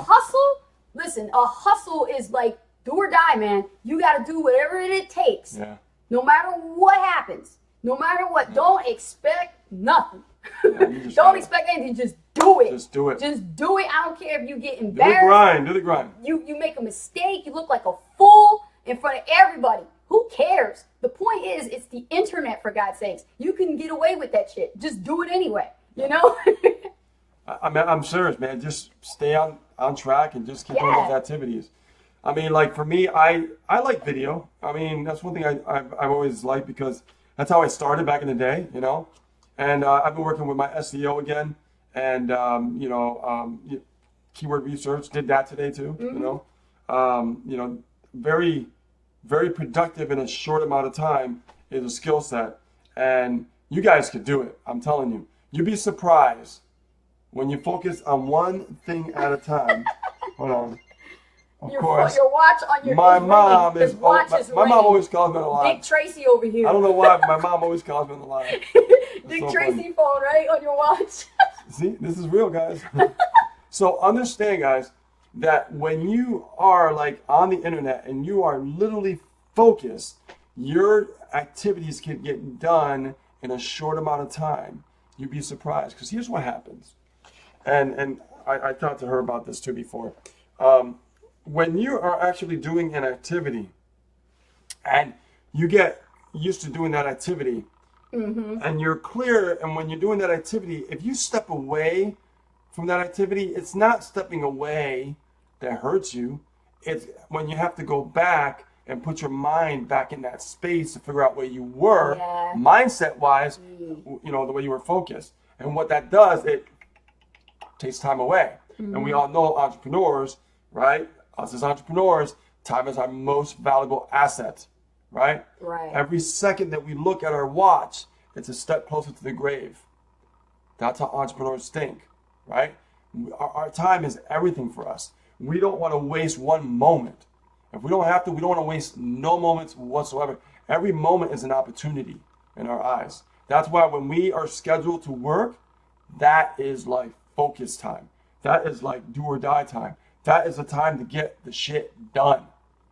hustle is like do or die, man. You got to do whatever it takes. Yeah. No matter what happens, no matter what, don't expect nothing. Don't expect anything. Just do it. Just do it. Just do it. I don't care if you get embarrassed. Do the grind. You make a mistake. You look like a fool in front of everybody. Who cares? The point is, it's the internet, for God's sakes. You can get away with that shit. Just do it anyway. I'm serious, man. Just stay on track and just keep doing those activities. I mean, like for me, I like video. I mean, that's one thing I've always liked because that's how I started back in the day, And I've been working with my SEO again, and keyword research. Did that today too. Mm-hmm. Very, very productive in a short amount of time is a skill set, and you guys could do it. I'm telling you. You'd be surprised when you focus on one thing at a time. Hold on. Of course. Your watch on your my mom is my mom always calls me on the line. Dick Tracy over here. I don't know why, but my mom always calls me on the line. Dick Tracy phone, right? On your watch. See, this is real, guys. So understand, guys, that when you are like on the internet and you are literally focused, your activities can get done in a short amount of time. You'd be surprised. Because here's what happens. And I talked to her about this too before. When you are actually doing an activity and you get used to doing that activity and you're clear, and when you're doing that activity, if you step away from that activity, it's not stepping away that hurts you. It's when you have to go back and put your mind back in that space to figure out where you were, mindset wise, the way you were focused. And what that does, it takes time away. And we all know entrepreneurs, right? Us as entrepreneurs, time is our most valuable asset, right? Right. Every second that we look at our watch, it's a step closer to the grave. That's how entrepreneurs think, right? Our time is everything for us. We don't want to waste one moment. If we don't have to, we don't want to waste no moments whatsoever. Every moment is an opportunity in our eyes. That's why when we are scheduled to work, that is like focus time. That is like do or die time. That is the time to get the shit done.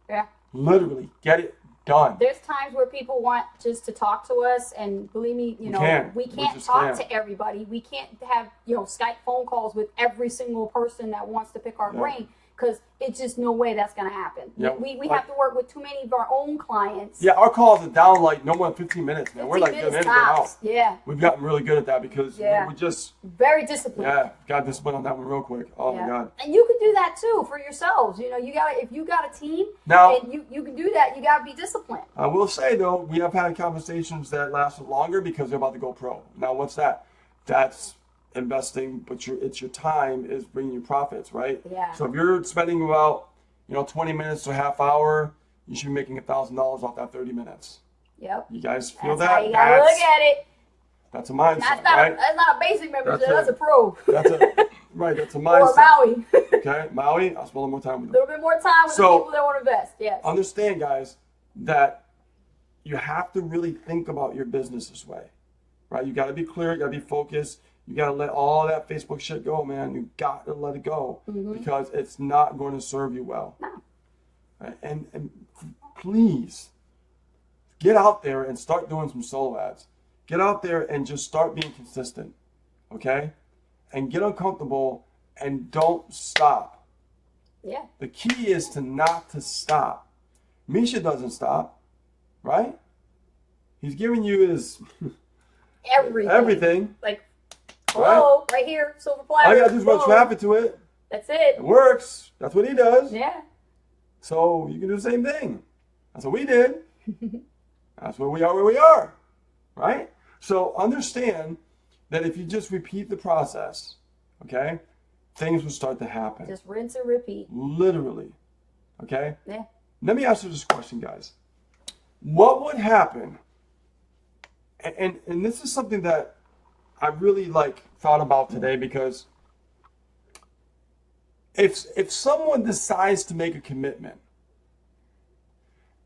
Yeah. Literally, get it done. There's times where people want just to talk to us, and believe me, we can't just talk can't. to everybody. We can't have Skype phone calls with every single person that wants to pick our brain, because it's just no way that's going to happen. Yeah, We have to work with too many of our own clients. Yeah, our calls are down like no more than 15 minutes, man. We're like getting in and out. Yeah. We've gotten really good at that because we just very disciplined. got discipline on that one real quick. Oh my God. And you can do that too for yourselves. If you got a team now, and you can do that, you got to be disciplined. I will say though, we have had conversations that lasted longer because they're about to go pro. Now, what's that? That's investing, but it's your time is bringing you profits, right? Yeah. So if you're spending about 20 minutes to a half hour, you should be making $1,000 off that 30 minutes. Yep. You guys feel That's that? how you gotta look at it. That's a mindset, That's not right? that's not a basic membership. That's a pro. That's a mindset. Or Maui. Okay, Maui. I'll spend a little more time with A them. little bit more time with the people that want to invest. Yes. Understand, guys, that you have to really think about your business this way, right? You got to be clear. You got to be focused. You got to let all that Facebook shit go, man. You got to let it go because it's not going to serve you well. No. Right? And please get out there and start doing some solo ads. Get out there and just start being consistent, okay? And get uncomfortable and don't stop. Yeah. The key is not to stop. Misha doesn't stop, right? He's giving you his everything. Like, hello, right here, silver platter. All you gotta do is run traffic to it. That's it. It works. That's what he does. Yeah. So you can do the same thing. That's what we did. That's where we are, right? So understand that if you just repeat the process, okay, things will start to happen. Just rinse and repeat. Literally, okay? Yeah. Let me ask you this question, guys. What would happen, and this is something that I really thought about today, because if someone decides to make a commitment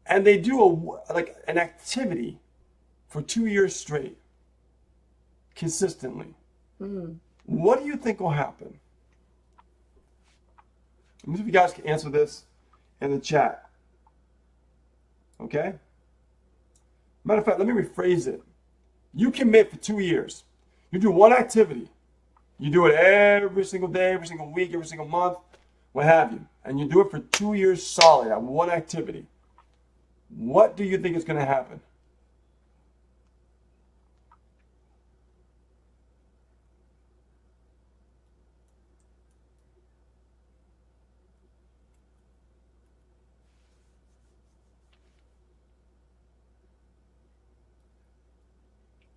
and they do an activity for 2 years straight, consistently, what do you think will happen? Let me see if you guys can answer this in the chat. Okay? Matter of fact, let me rephrase it. You commit for 2 years. You do one activity. You do it every single day, every single week, every single month, what have you. And you do it for 2 years solid at one activity. What do you think is going to happen?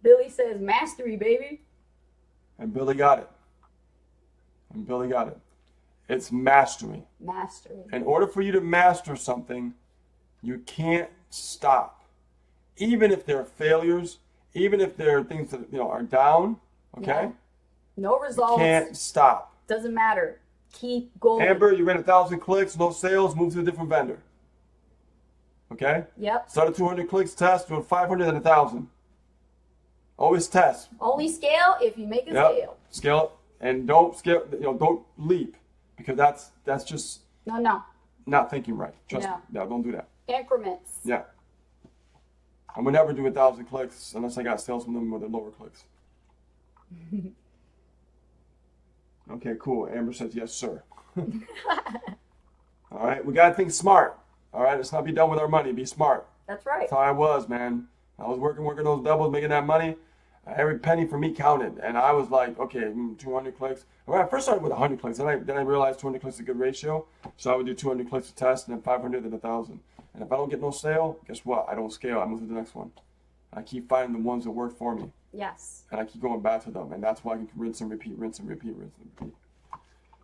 Billy says mastery, baby. And Billy got it. It's mastery. Mastery. In order for you to master something, you can't stop. Even if there are failures, even if there are things that are down, okay? Yeah. No results. You can't stop. Doesn't matter. Keep going. Amber, you ran 1,000 clicks, no sales, move to a different vendor. Okay? Yep. Start at 200 clicks, test, do 500 and 1,000. Always test. Only scale if you make a scale. Scale it, and don't scale. Don't leap, because that's just No. not thinking right. Trust No. me. No, don't do that. Increments. Yeah. I would never do 1,000 clicks unless I got sales from them with the lower clicks. Okay, cool. Amber says yes, sir. All right, we gotta think smart. All right, let's not be done with our money. Be smart. That's right. That's how I was, man. I was working those doubles, making that money. Every penny for me counted, and I was like, okay, 200 clicks. When I first started with 100 clicks, then I realized 200 clicks is a good ratio, so I would do 200 clicks to test, and then 500, then 1,000. And if I don't get no sale, guess what? I don't scale. I move to the next one. I keep finding the ones that work for me, Yes. and I keep going back to them, and that's why I can rinse and repeat.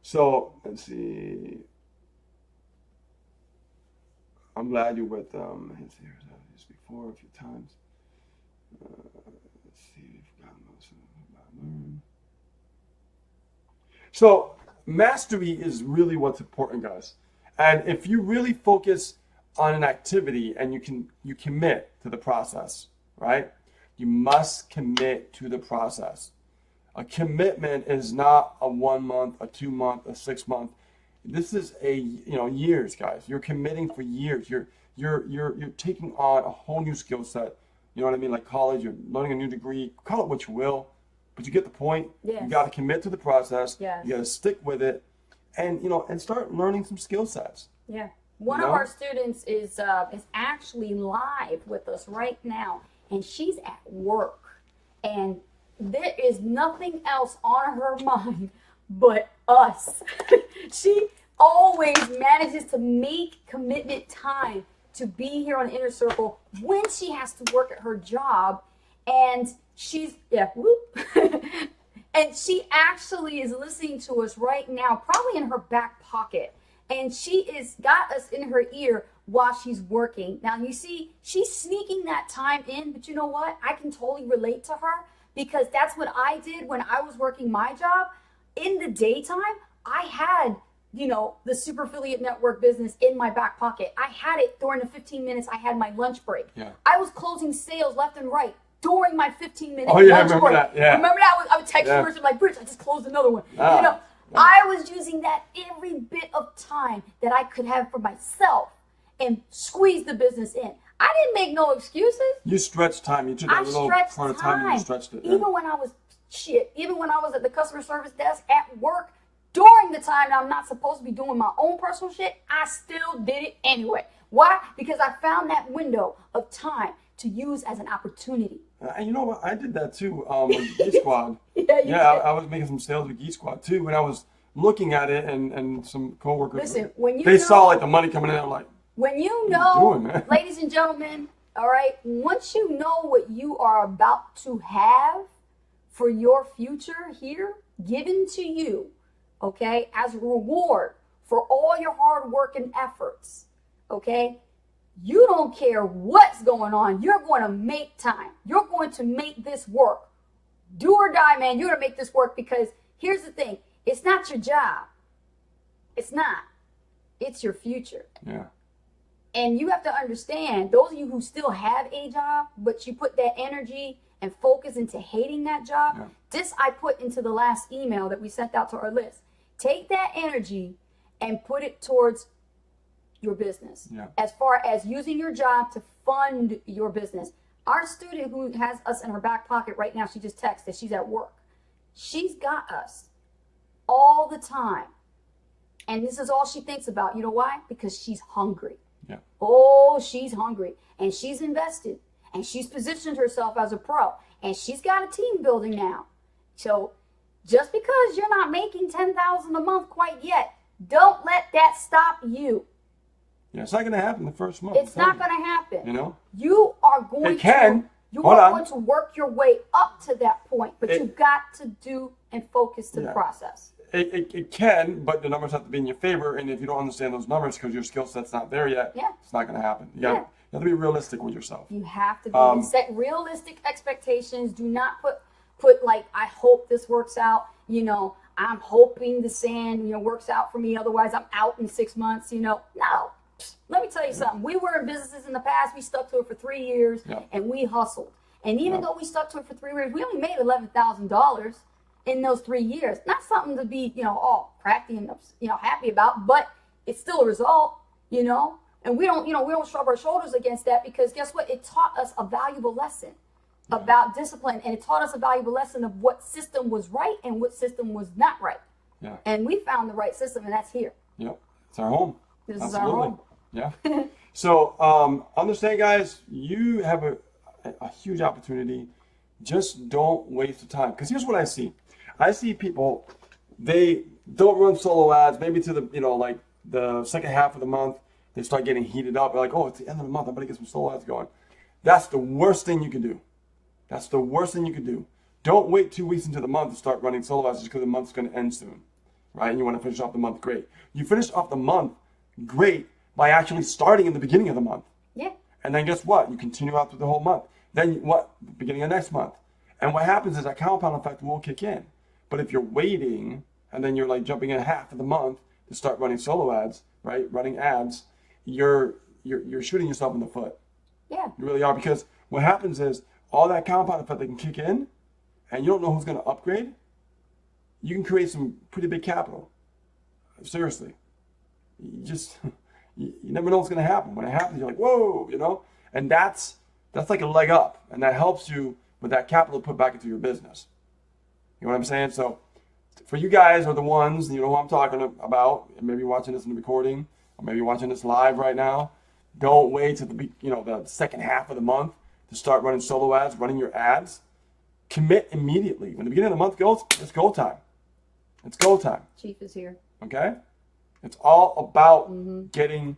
So let's see. I'm glad you're with let's see, I've used this before a few times. Let's see, so mastery is really what's important, guys. And if you really focus on an activity and you commit to the process, right? You must commit to the process. A commitment is not a 1 month, a 2 month, a 6 month. This is years, guys. You're committing for years. You're taking on a whole new skill set. You know what I mean? Like college, you're learning a new degree. Call it what you will, but you get the point. Yes. You got to commit to the process. Yes. You got to stick with it, and start learning some skill sets. Yeah. One of our students is actually live with us right now, and she's at work, and there is nothing else on her mind but us. She always manages to make commitment time to be here on Inner Circle when she has to work at her job, and and she actually is listening to us right now, probably in her back pocket. And she is got us in her ear while she's working. Now, you see, she's sneaking that time in, but you know what? I can totally relate to her because that's what I did when I was working my job. In the daytime, I had, the Super Affiliate Network business in my back pocket. I had it during the 15 minutes I had my lunch break. Yeah. I was closing sales left and right during my 15-minute lunch break. I remember that. Yeah. Remember that? I would text her and like, Bridge, I just closed another one. I was using that every bit of time that I could have for myself and squeeze the business in. I didn't make no excuses. You stretched time. You took that little part of time and you stretched it. Even when I was at the customer service desk at work, during the time that I'm not supposed to be doing my own personal shit, I still did it anyway. Why? Because I found that window of time to use as an opportunity. And you know what? I did that too with Geek Squad. I was making some sales with Geek Squad too. When I was looking at it and some coworkers, they saw like the money coming in. I'm like, when you know, ladies and gentlemen, all right, once you know what you are about to have for your future here, given to you, okay, as a reward for all your hard work and efforts, okay, you don't care what's going on. You're going to make time. You're going to make this work. Do or die, man. You're going to make this work because here's the thing. It's not your job. It's not. It's your future. Yeah. And you have to understand, those of you who still have a job, but you put that energy and focus into hating that job, this I put into the last email that we sent out to our list. Take that energy and put it towards your business. As far as using your job to fund your business. Our student who has us in her back pocket right now, she just texted, she's at work. She's got us all the time. And this is all she thinks about. You know why? Because she's hungry. Yeah. Oh, she's hungry. And she's invested. And she's positioned herself as a pro. And she's got a team building now. So just because you're not making $10,000 a month quite yet, don't let that stop you. Yeah, it's not going to happen the first month. It's not going to happen. You are going to work your way up to that point, but you've got to do and focus to the process. It can, but the numbers have to be in your favor. And if you don't understand those numbers because your skill set's not there yet, it's not going to happen. You have to be realistic with yourself. You have to be set realistic expectations. Do not put like, I hope this works out. I'm hoping the sand, works out for me. Otherwise, I'm out in 6 months. No. Let me tell you something. We were in businesses in the past. We stuck to it for 3 years, and we hustled. And even though we stuck to it for 3 years, we only made $11,000 in those 3 years. Not something to be, all cracky and happy about, but it's still a result, And we don't shrug our shoulders against that because guess what? It taught us a valuable lesson about discipline, and it taught us a valuable lesson of what system was right and what system was not right. Yeah. And we found the right system, and that's here. Yep. It's our home. This is our home. Yeah. So understand, guys, you have a huge opportunity. Just don't waste the time. Because here's what I see. I see people, they don't run solo ads. Maybe to the, the second half of the month, they start getting heated up. They're like, oh, it's the end of the month. I'm going to get some solo ads going. That's the worst thing you can do. That's the worst thing you can do. Don't wait 2 weeks into the month to start running solo ads just because the month's going to end soon. Right? And you want to finish off the month great. You finish off the month great by actually starting in the beginning of the month. Yeah. And then guess what? You continue out through the whole month. Then beginning of next month. And what happens is that compound effect will kick in. But if you're waiting and then you're jumping in half of the month to start running solo ads, right? Running ads, you're shooting yourself in the foot. Yeah. You really are, because what happens is all that compound effect that can kick in and you don't know who's going to upgrade you can create some pretty big capital. Seriously. You just, you never know what's going to happen. When it happens, you're like, whoa, you know? And that's like a leg up. And that helps you with that capital to put back into your business. You know what I'm saying? So for you guys are the ones, you know who I'm talking about, maybe watching this in the recording, or maybe watching this live right now. Don't wait till the second half of the month to start running solo ads, running your ads. Commit immediately. When the beginning of the month goes, it's go time. It's go time. Chief is here. Okay? It's all about getting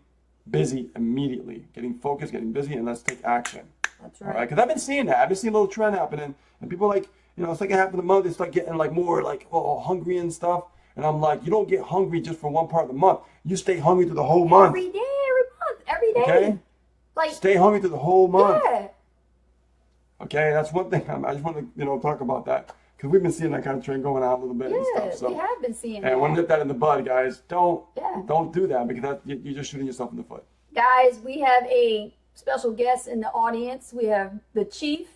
busy immediately, getting focused, getting busy, and let's take action. That's All right. right? Because I've been seeing that. I've been seeing a little trend happening, and people like, second half of the month, they start getting like more like hungry and stuff. And I'm like, you don't get hungry just for one part of the month. You stay hungry through the whole month. Every day, every month, every day. Okay? Like, Stay hungry through the whole month. yeah. Okay, that's one thing. I just want to talk about that because we've been seeing that kind of trend going on a little bit and Yeah, stuff. So, we have been seeing and I want to nip that in the bud, guys. Don't do that because you're just shooting yourself in the foot. Guys, we have a special guest in the audience. We have the chief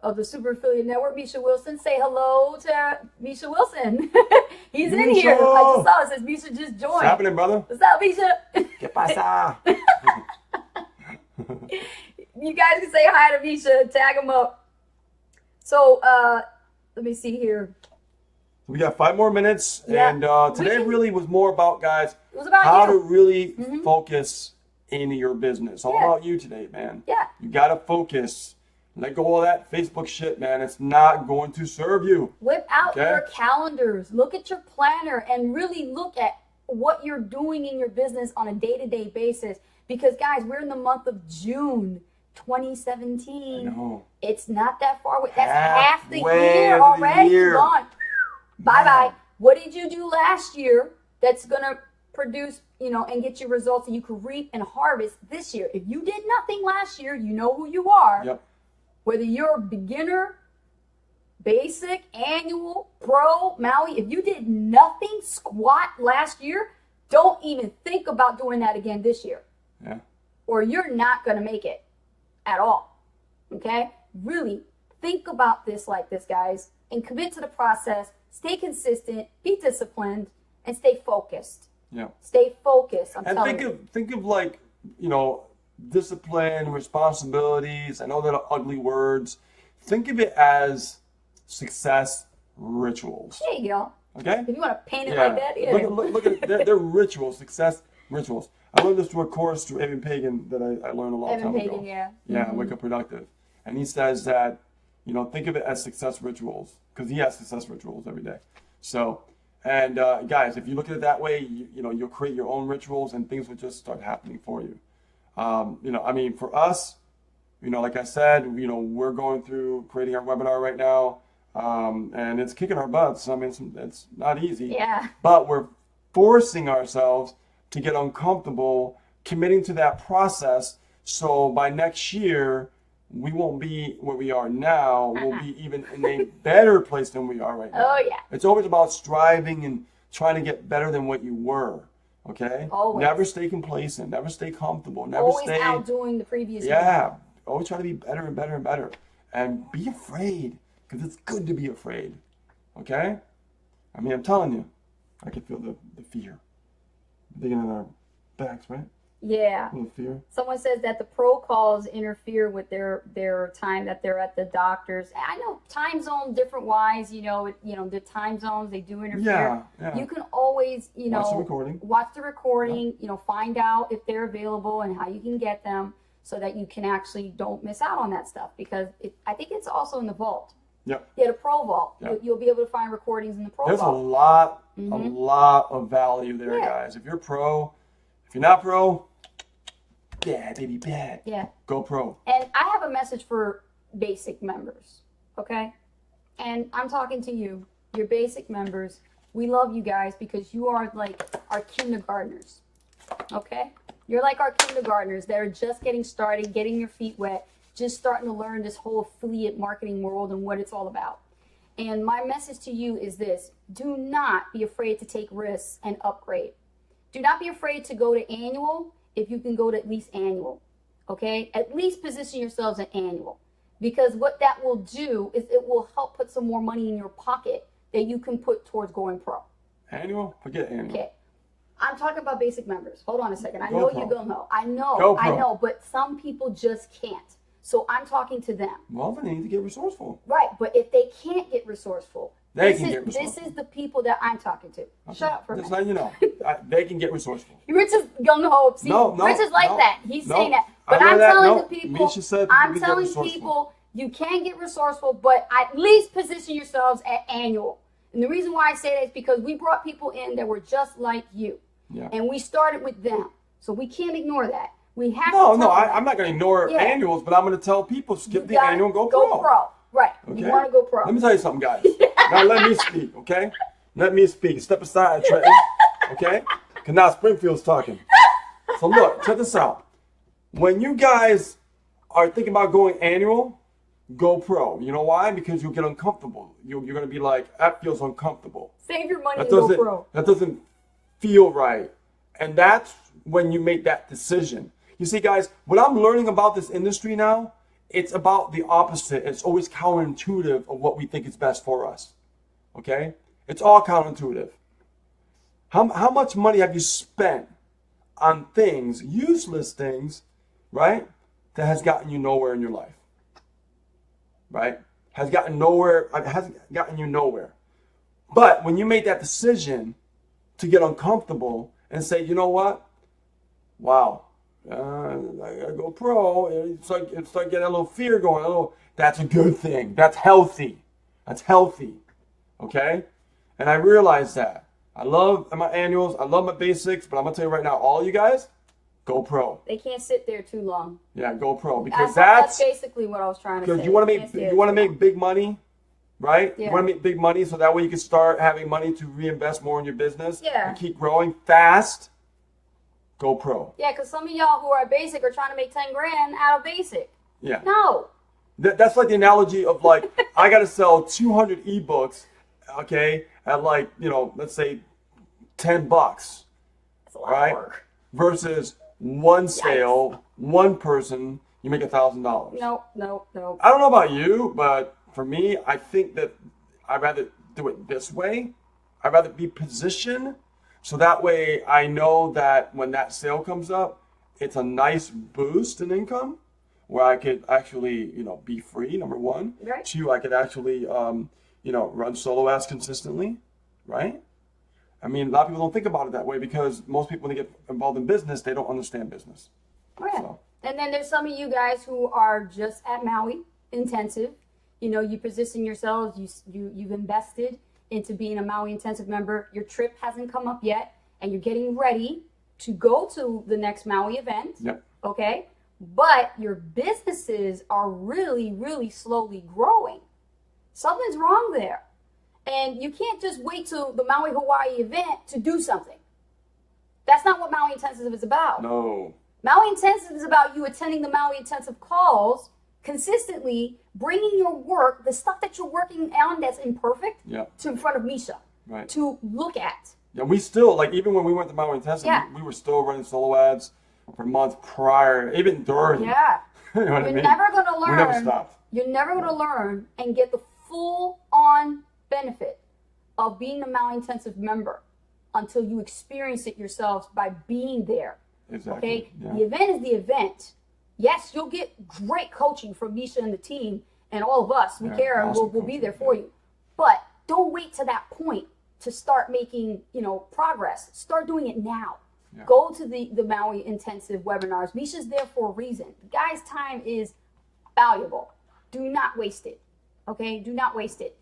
of the Super Affiliate Network, Misha Wilson. Say hello to Misha Wilson. He's in Misha. here. I just saw it says Misha just joined. What's happening, brother? What's up, Misha? ¿Qué pasa? You guys can say hi to Misha, tag him up. So, let me see here. We got 5 more minutes, Yeah. and today really was more about, guys, It was about how you. to really focus in your business. All Yeah. about you today, man. Yeah. You got to focus. Let go of that Facebook shit, man. It's not going to serve you. Whip out Okay. your calendars, look at your planner, and really look at what you're doing in your business on a day-to-day basis. Because, guys, we're in the month of June 2017. No. It's not that far away. That's half the Halfway year of the already year. gone. Bye-bye. What did you do last year that's going to produce, and get you results that you could reap and harvest this year? If you did nothing last year, you know who you are. Yep. Whether you're a beginner, basic, annual, pro, Maui, if you did nothing squat last year, don't even think about doing that again this year. Yeah. Or you're not going to make it at all. Okay? Really think about this like this, guys, and commit to the process. Stay consistent, be disciplined, and stay focused. Yeah. Stay focused. I'm And telling you. think of like, discipline, responsibilities. I know they're ugly words. Think of it as success rituals. There you go. Okay? If you want to paint it like that, yeah. Look at it. They're rituals, success rituals. I learned this through a course through Evan Pagan that I learned a long Evan time Pagan, ago. yeah. Yeah, Wake Up Productive. And he says that, think of it as success rituals because he has success rituals every day. So, and guys, if you look at it that way, you'll create your own rituals and things will just start happening for you. For us, like I said, we're going through creating our webinar right now, and it's kicking our butts. I mean, it's not easy. Yeah. But we're forcing ourselves to get uncomfortable, committing to that process. So by next year, we won't be where we are now. We'll be even in a better place than we are right now. Oh, yeah. It's always about striving and trying to get better than what you were. Okay? Always. Never stay complacent. Never stay comfortable. Never Always stay. outdoing the previous year. Yeah. Always try to be better and better and better. And be afraid because it's good to be afraid. Okay? I'm telling you, I can feel the fear digging in our backs, right? Yeah. A little fear. Someone says that the pro calls interfere with their time that they're at the doctor's. I know time zone different wise, the time zones they do interfere. Yeah. You can always, Watch the recording. watch the recording, find out if they're available and how you can get them so that you can actually don't miss out on that stuff because I think it's also in the vault. Yep. Yeah, the pro vault. Yep. You'll be able to find recordings in the pro There's a vault. lot of value there, Yeah. guys. If you're pro, if you're not pro, bad, baby, bad. Yeah. Go pro. And I have a message for basic members, okay? And I'm talking to you, your basic members. We love you guys because you are like our kindergartners, okay? You're like our kindergartners that are just getting started, getting your feet wet, just starting to learn this whole affiliate marketing world and what it's all about. And my message to you is this: do not be afraid to take risks and upgrade. Do not be afraid to go to annual if you can go to at least annual, okay? At least position yourselves at annual because what that will do is it will help put some more money in your pocket that you can put towards going pro. Annual? Forget annual. Okay. I'm talking about basic members. Hold on a second. I Go know pro. you're going to know. I Go pro. know, but some people just can't. So I'm talking to them. Well, then they need to get resourceful. Right, but if they can't get resourceful, This is the people that I'm talking to. Okay. Shut up for a Just minute. letting you know. They can get resourceful. Rich is gung ho. See, No, Rich is like no, that. He's no. saying that. I But know I'm that. telling No, the people, Misha said I'm we get telling resourceful. people you can get resourceful, but at least position yourselves at annual. And the reason why I say that is because we brought people in that were just like you. Yeah. And we started with them. So we can't ignore that. We have No, to no, tell them. I'm not going to ignore Yeah. annuals, but I'm going to tell people skip You the gotta annual and go pro. pro. Right. Okay? You want to go pro. Let me tell you something, guys. Now let me speak, okay? Let me speak. Step aside, Trenton. Okay? Because now Springfield's talking. So look, check this out. When you guys are thinking about going annual, go pro. You know why? Because you'll get uncomfortable. You're going to be like, that feels uncomfortable. Save your money That and go doesn't, pro. that doesn't feel right. And that's when you make that decision. You see, guys, what I'm learning about this industry now, it's about the opposite. It's always counterintuitive of what we think is best for us. Okay? It's all counterintuitive. How much money have you spent on things, useless things, right, that has gotten you nowhere in your life? Right? Has gotten you nowhere. But when you make that decision to get uncomfortable and say, you know what? Wow, I gotta go pro. It's like getting a little fear going. That's a good thing. That's healthy. That's healthy. Okay? And I realize that. I love my annuals. I love my basics. But I'm gonna tell you right now, all you guys, go pro. They can't sit there too long. Yeah, go pro because That's basically what I was trying to say. because you want to make big money, right? Yeah. You want to make big money so that way you can start having money to reinvest more in your business Yeah. and keep growing fast. Go pro. Yeah, because some of y'all who are basic are trying to make 10 grand out of basic. Yeah. No. That's like the analogy of like I got to sell 200 ebooks, okay, at like let's say $10, It's a lot right? of work. Versus one sale, one person, you make $1,000. No. I don't know about you, but for me, I think that I'd rather do it this way. I'd rather be positioned so that way I know that when that sale comes up, it's a nice boost in income where I could actually, be free, number one. Right. Two, I could actually, run solo ads consistently, right? I mean, a lot of people don't think about it that way because most people, when they get involved in business, they don't understand business. Oh, yeah. So. And then there's some of you guys who are just at Maui intensive. You position yourselves, you've invested into being a Maui intensive member. Your trip hasn't come up yet, and you're getting ready to go to the next Maui event. Yep. Okay? But your businesses are really, really slowly growing. Something's wrong there. And you can't just wait till the Maui Hawaii event to do something. That's not what Maui Intensive is about. No. Maui Intensive is about you attending the Maui Intensive calls consistently, bringing your work, the stuff that you're working on that's imperfect, Yeah. to in front of Misha Right. to look at. Yeah, we still, like, even when we went to Maui Intensive, Yeah. we were still running solo ads for months prior, even during. Yeah. You know what I You're mean? never going to learn. We never stopped. You're never going to learn and get the full-on benefit of being a Maui Intensive member until you experience it yourselves by being there. Exactly. Okay? Yeah. The event is the event. Yes, you'll get great coaching from Misha and the team and all of us. We Yeah, care and awesome we'll be coaching, there for you. But don't wait to that point to start making, progress. Start doing it now. Yeah. Go to the Maui Intensive webinars. Misha's there for a reason. The guy's time is valuable. Do not waste it. Okay? Do not waste it.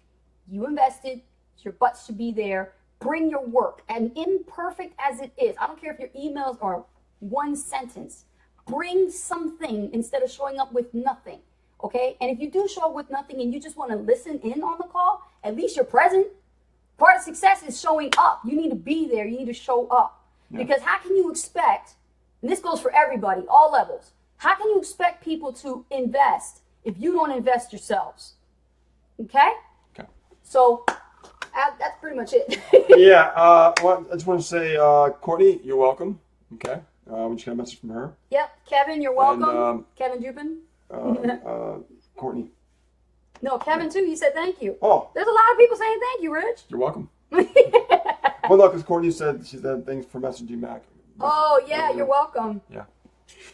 You invested. Your butts should be there. Bring your work. And imperfect as it is, I don't care if your emails are one sentence. Bring something instead of showing up with nothing. Okay? And if you do show up with nothing and you just want to listen in on the call, at least you're present. Part of success is showing up. You need to be there. You need to show up. Yeah. Because how can you expect, and this goes for everybody, all levels, how can you expect people to invest if you don't invest yourselves? Okay? Okay. So that's pretty much it. Yeah, well, I just want to say, Courtney, you're welcome. Okay. We just got a message from her. Yep. Kevin, you're welcome. And, Kevin Jupin. Courtney. No, Kevin too. You said thank you. Oh, There's a lot of people saying thank you, Rich. you're welcome. Well, no, because Courtney said she said thanks for messaging Mac. Oh yeah, you're welcome. Yeah.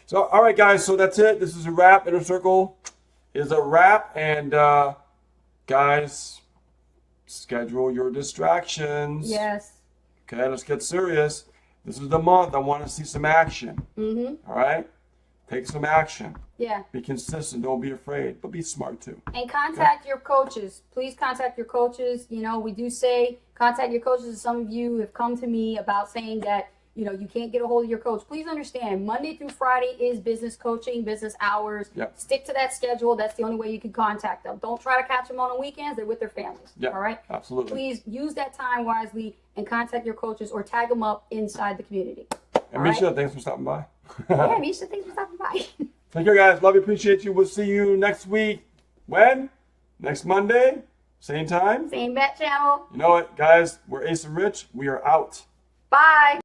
So, all right, guys. So that's it. This is a wrap. Inner Circle is a wrap, and guys, schedule your distractions. Yes. Okay, let's get serious. This is the month. I want to see some action. Mm-hmm. All right, take some action. Yeah. Be consistent. Don't be afraid, but be smart too. And contact your coaches. Please contact your coaches. You know, we do say contact your coaches. Some of you have come to me about saying that, you know, you can't get a hold of your coach. Please understand, Monday through Friday is business coaching, business hours. Yep. Stick to that schedule. That's the only way you can contact them. Don't try to catch them on the weekends. They're with their families. Yeah, all right? absolutely. Please use that time wisely and contact your coaches or tag them up inside the community. And Misha, thanks for stopping by. Yeah, Misha, thanks for stopping by. Take care, guys. Love you. Appreciate you. We'll see you next week. When? Next Monday? Same time? Same bat channel. You know what, guys? We're Ace and Rich. We are out. Bye.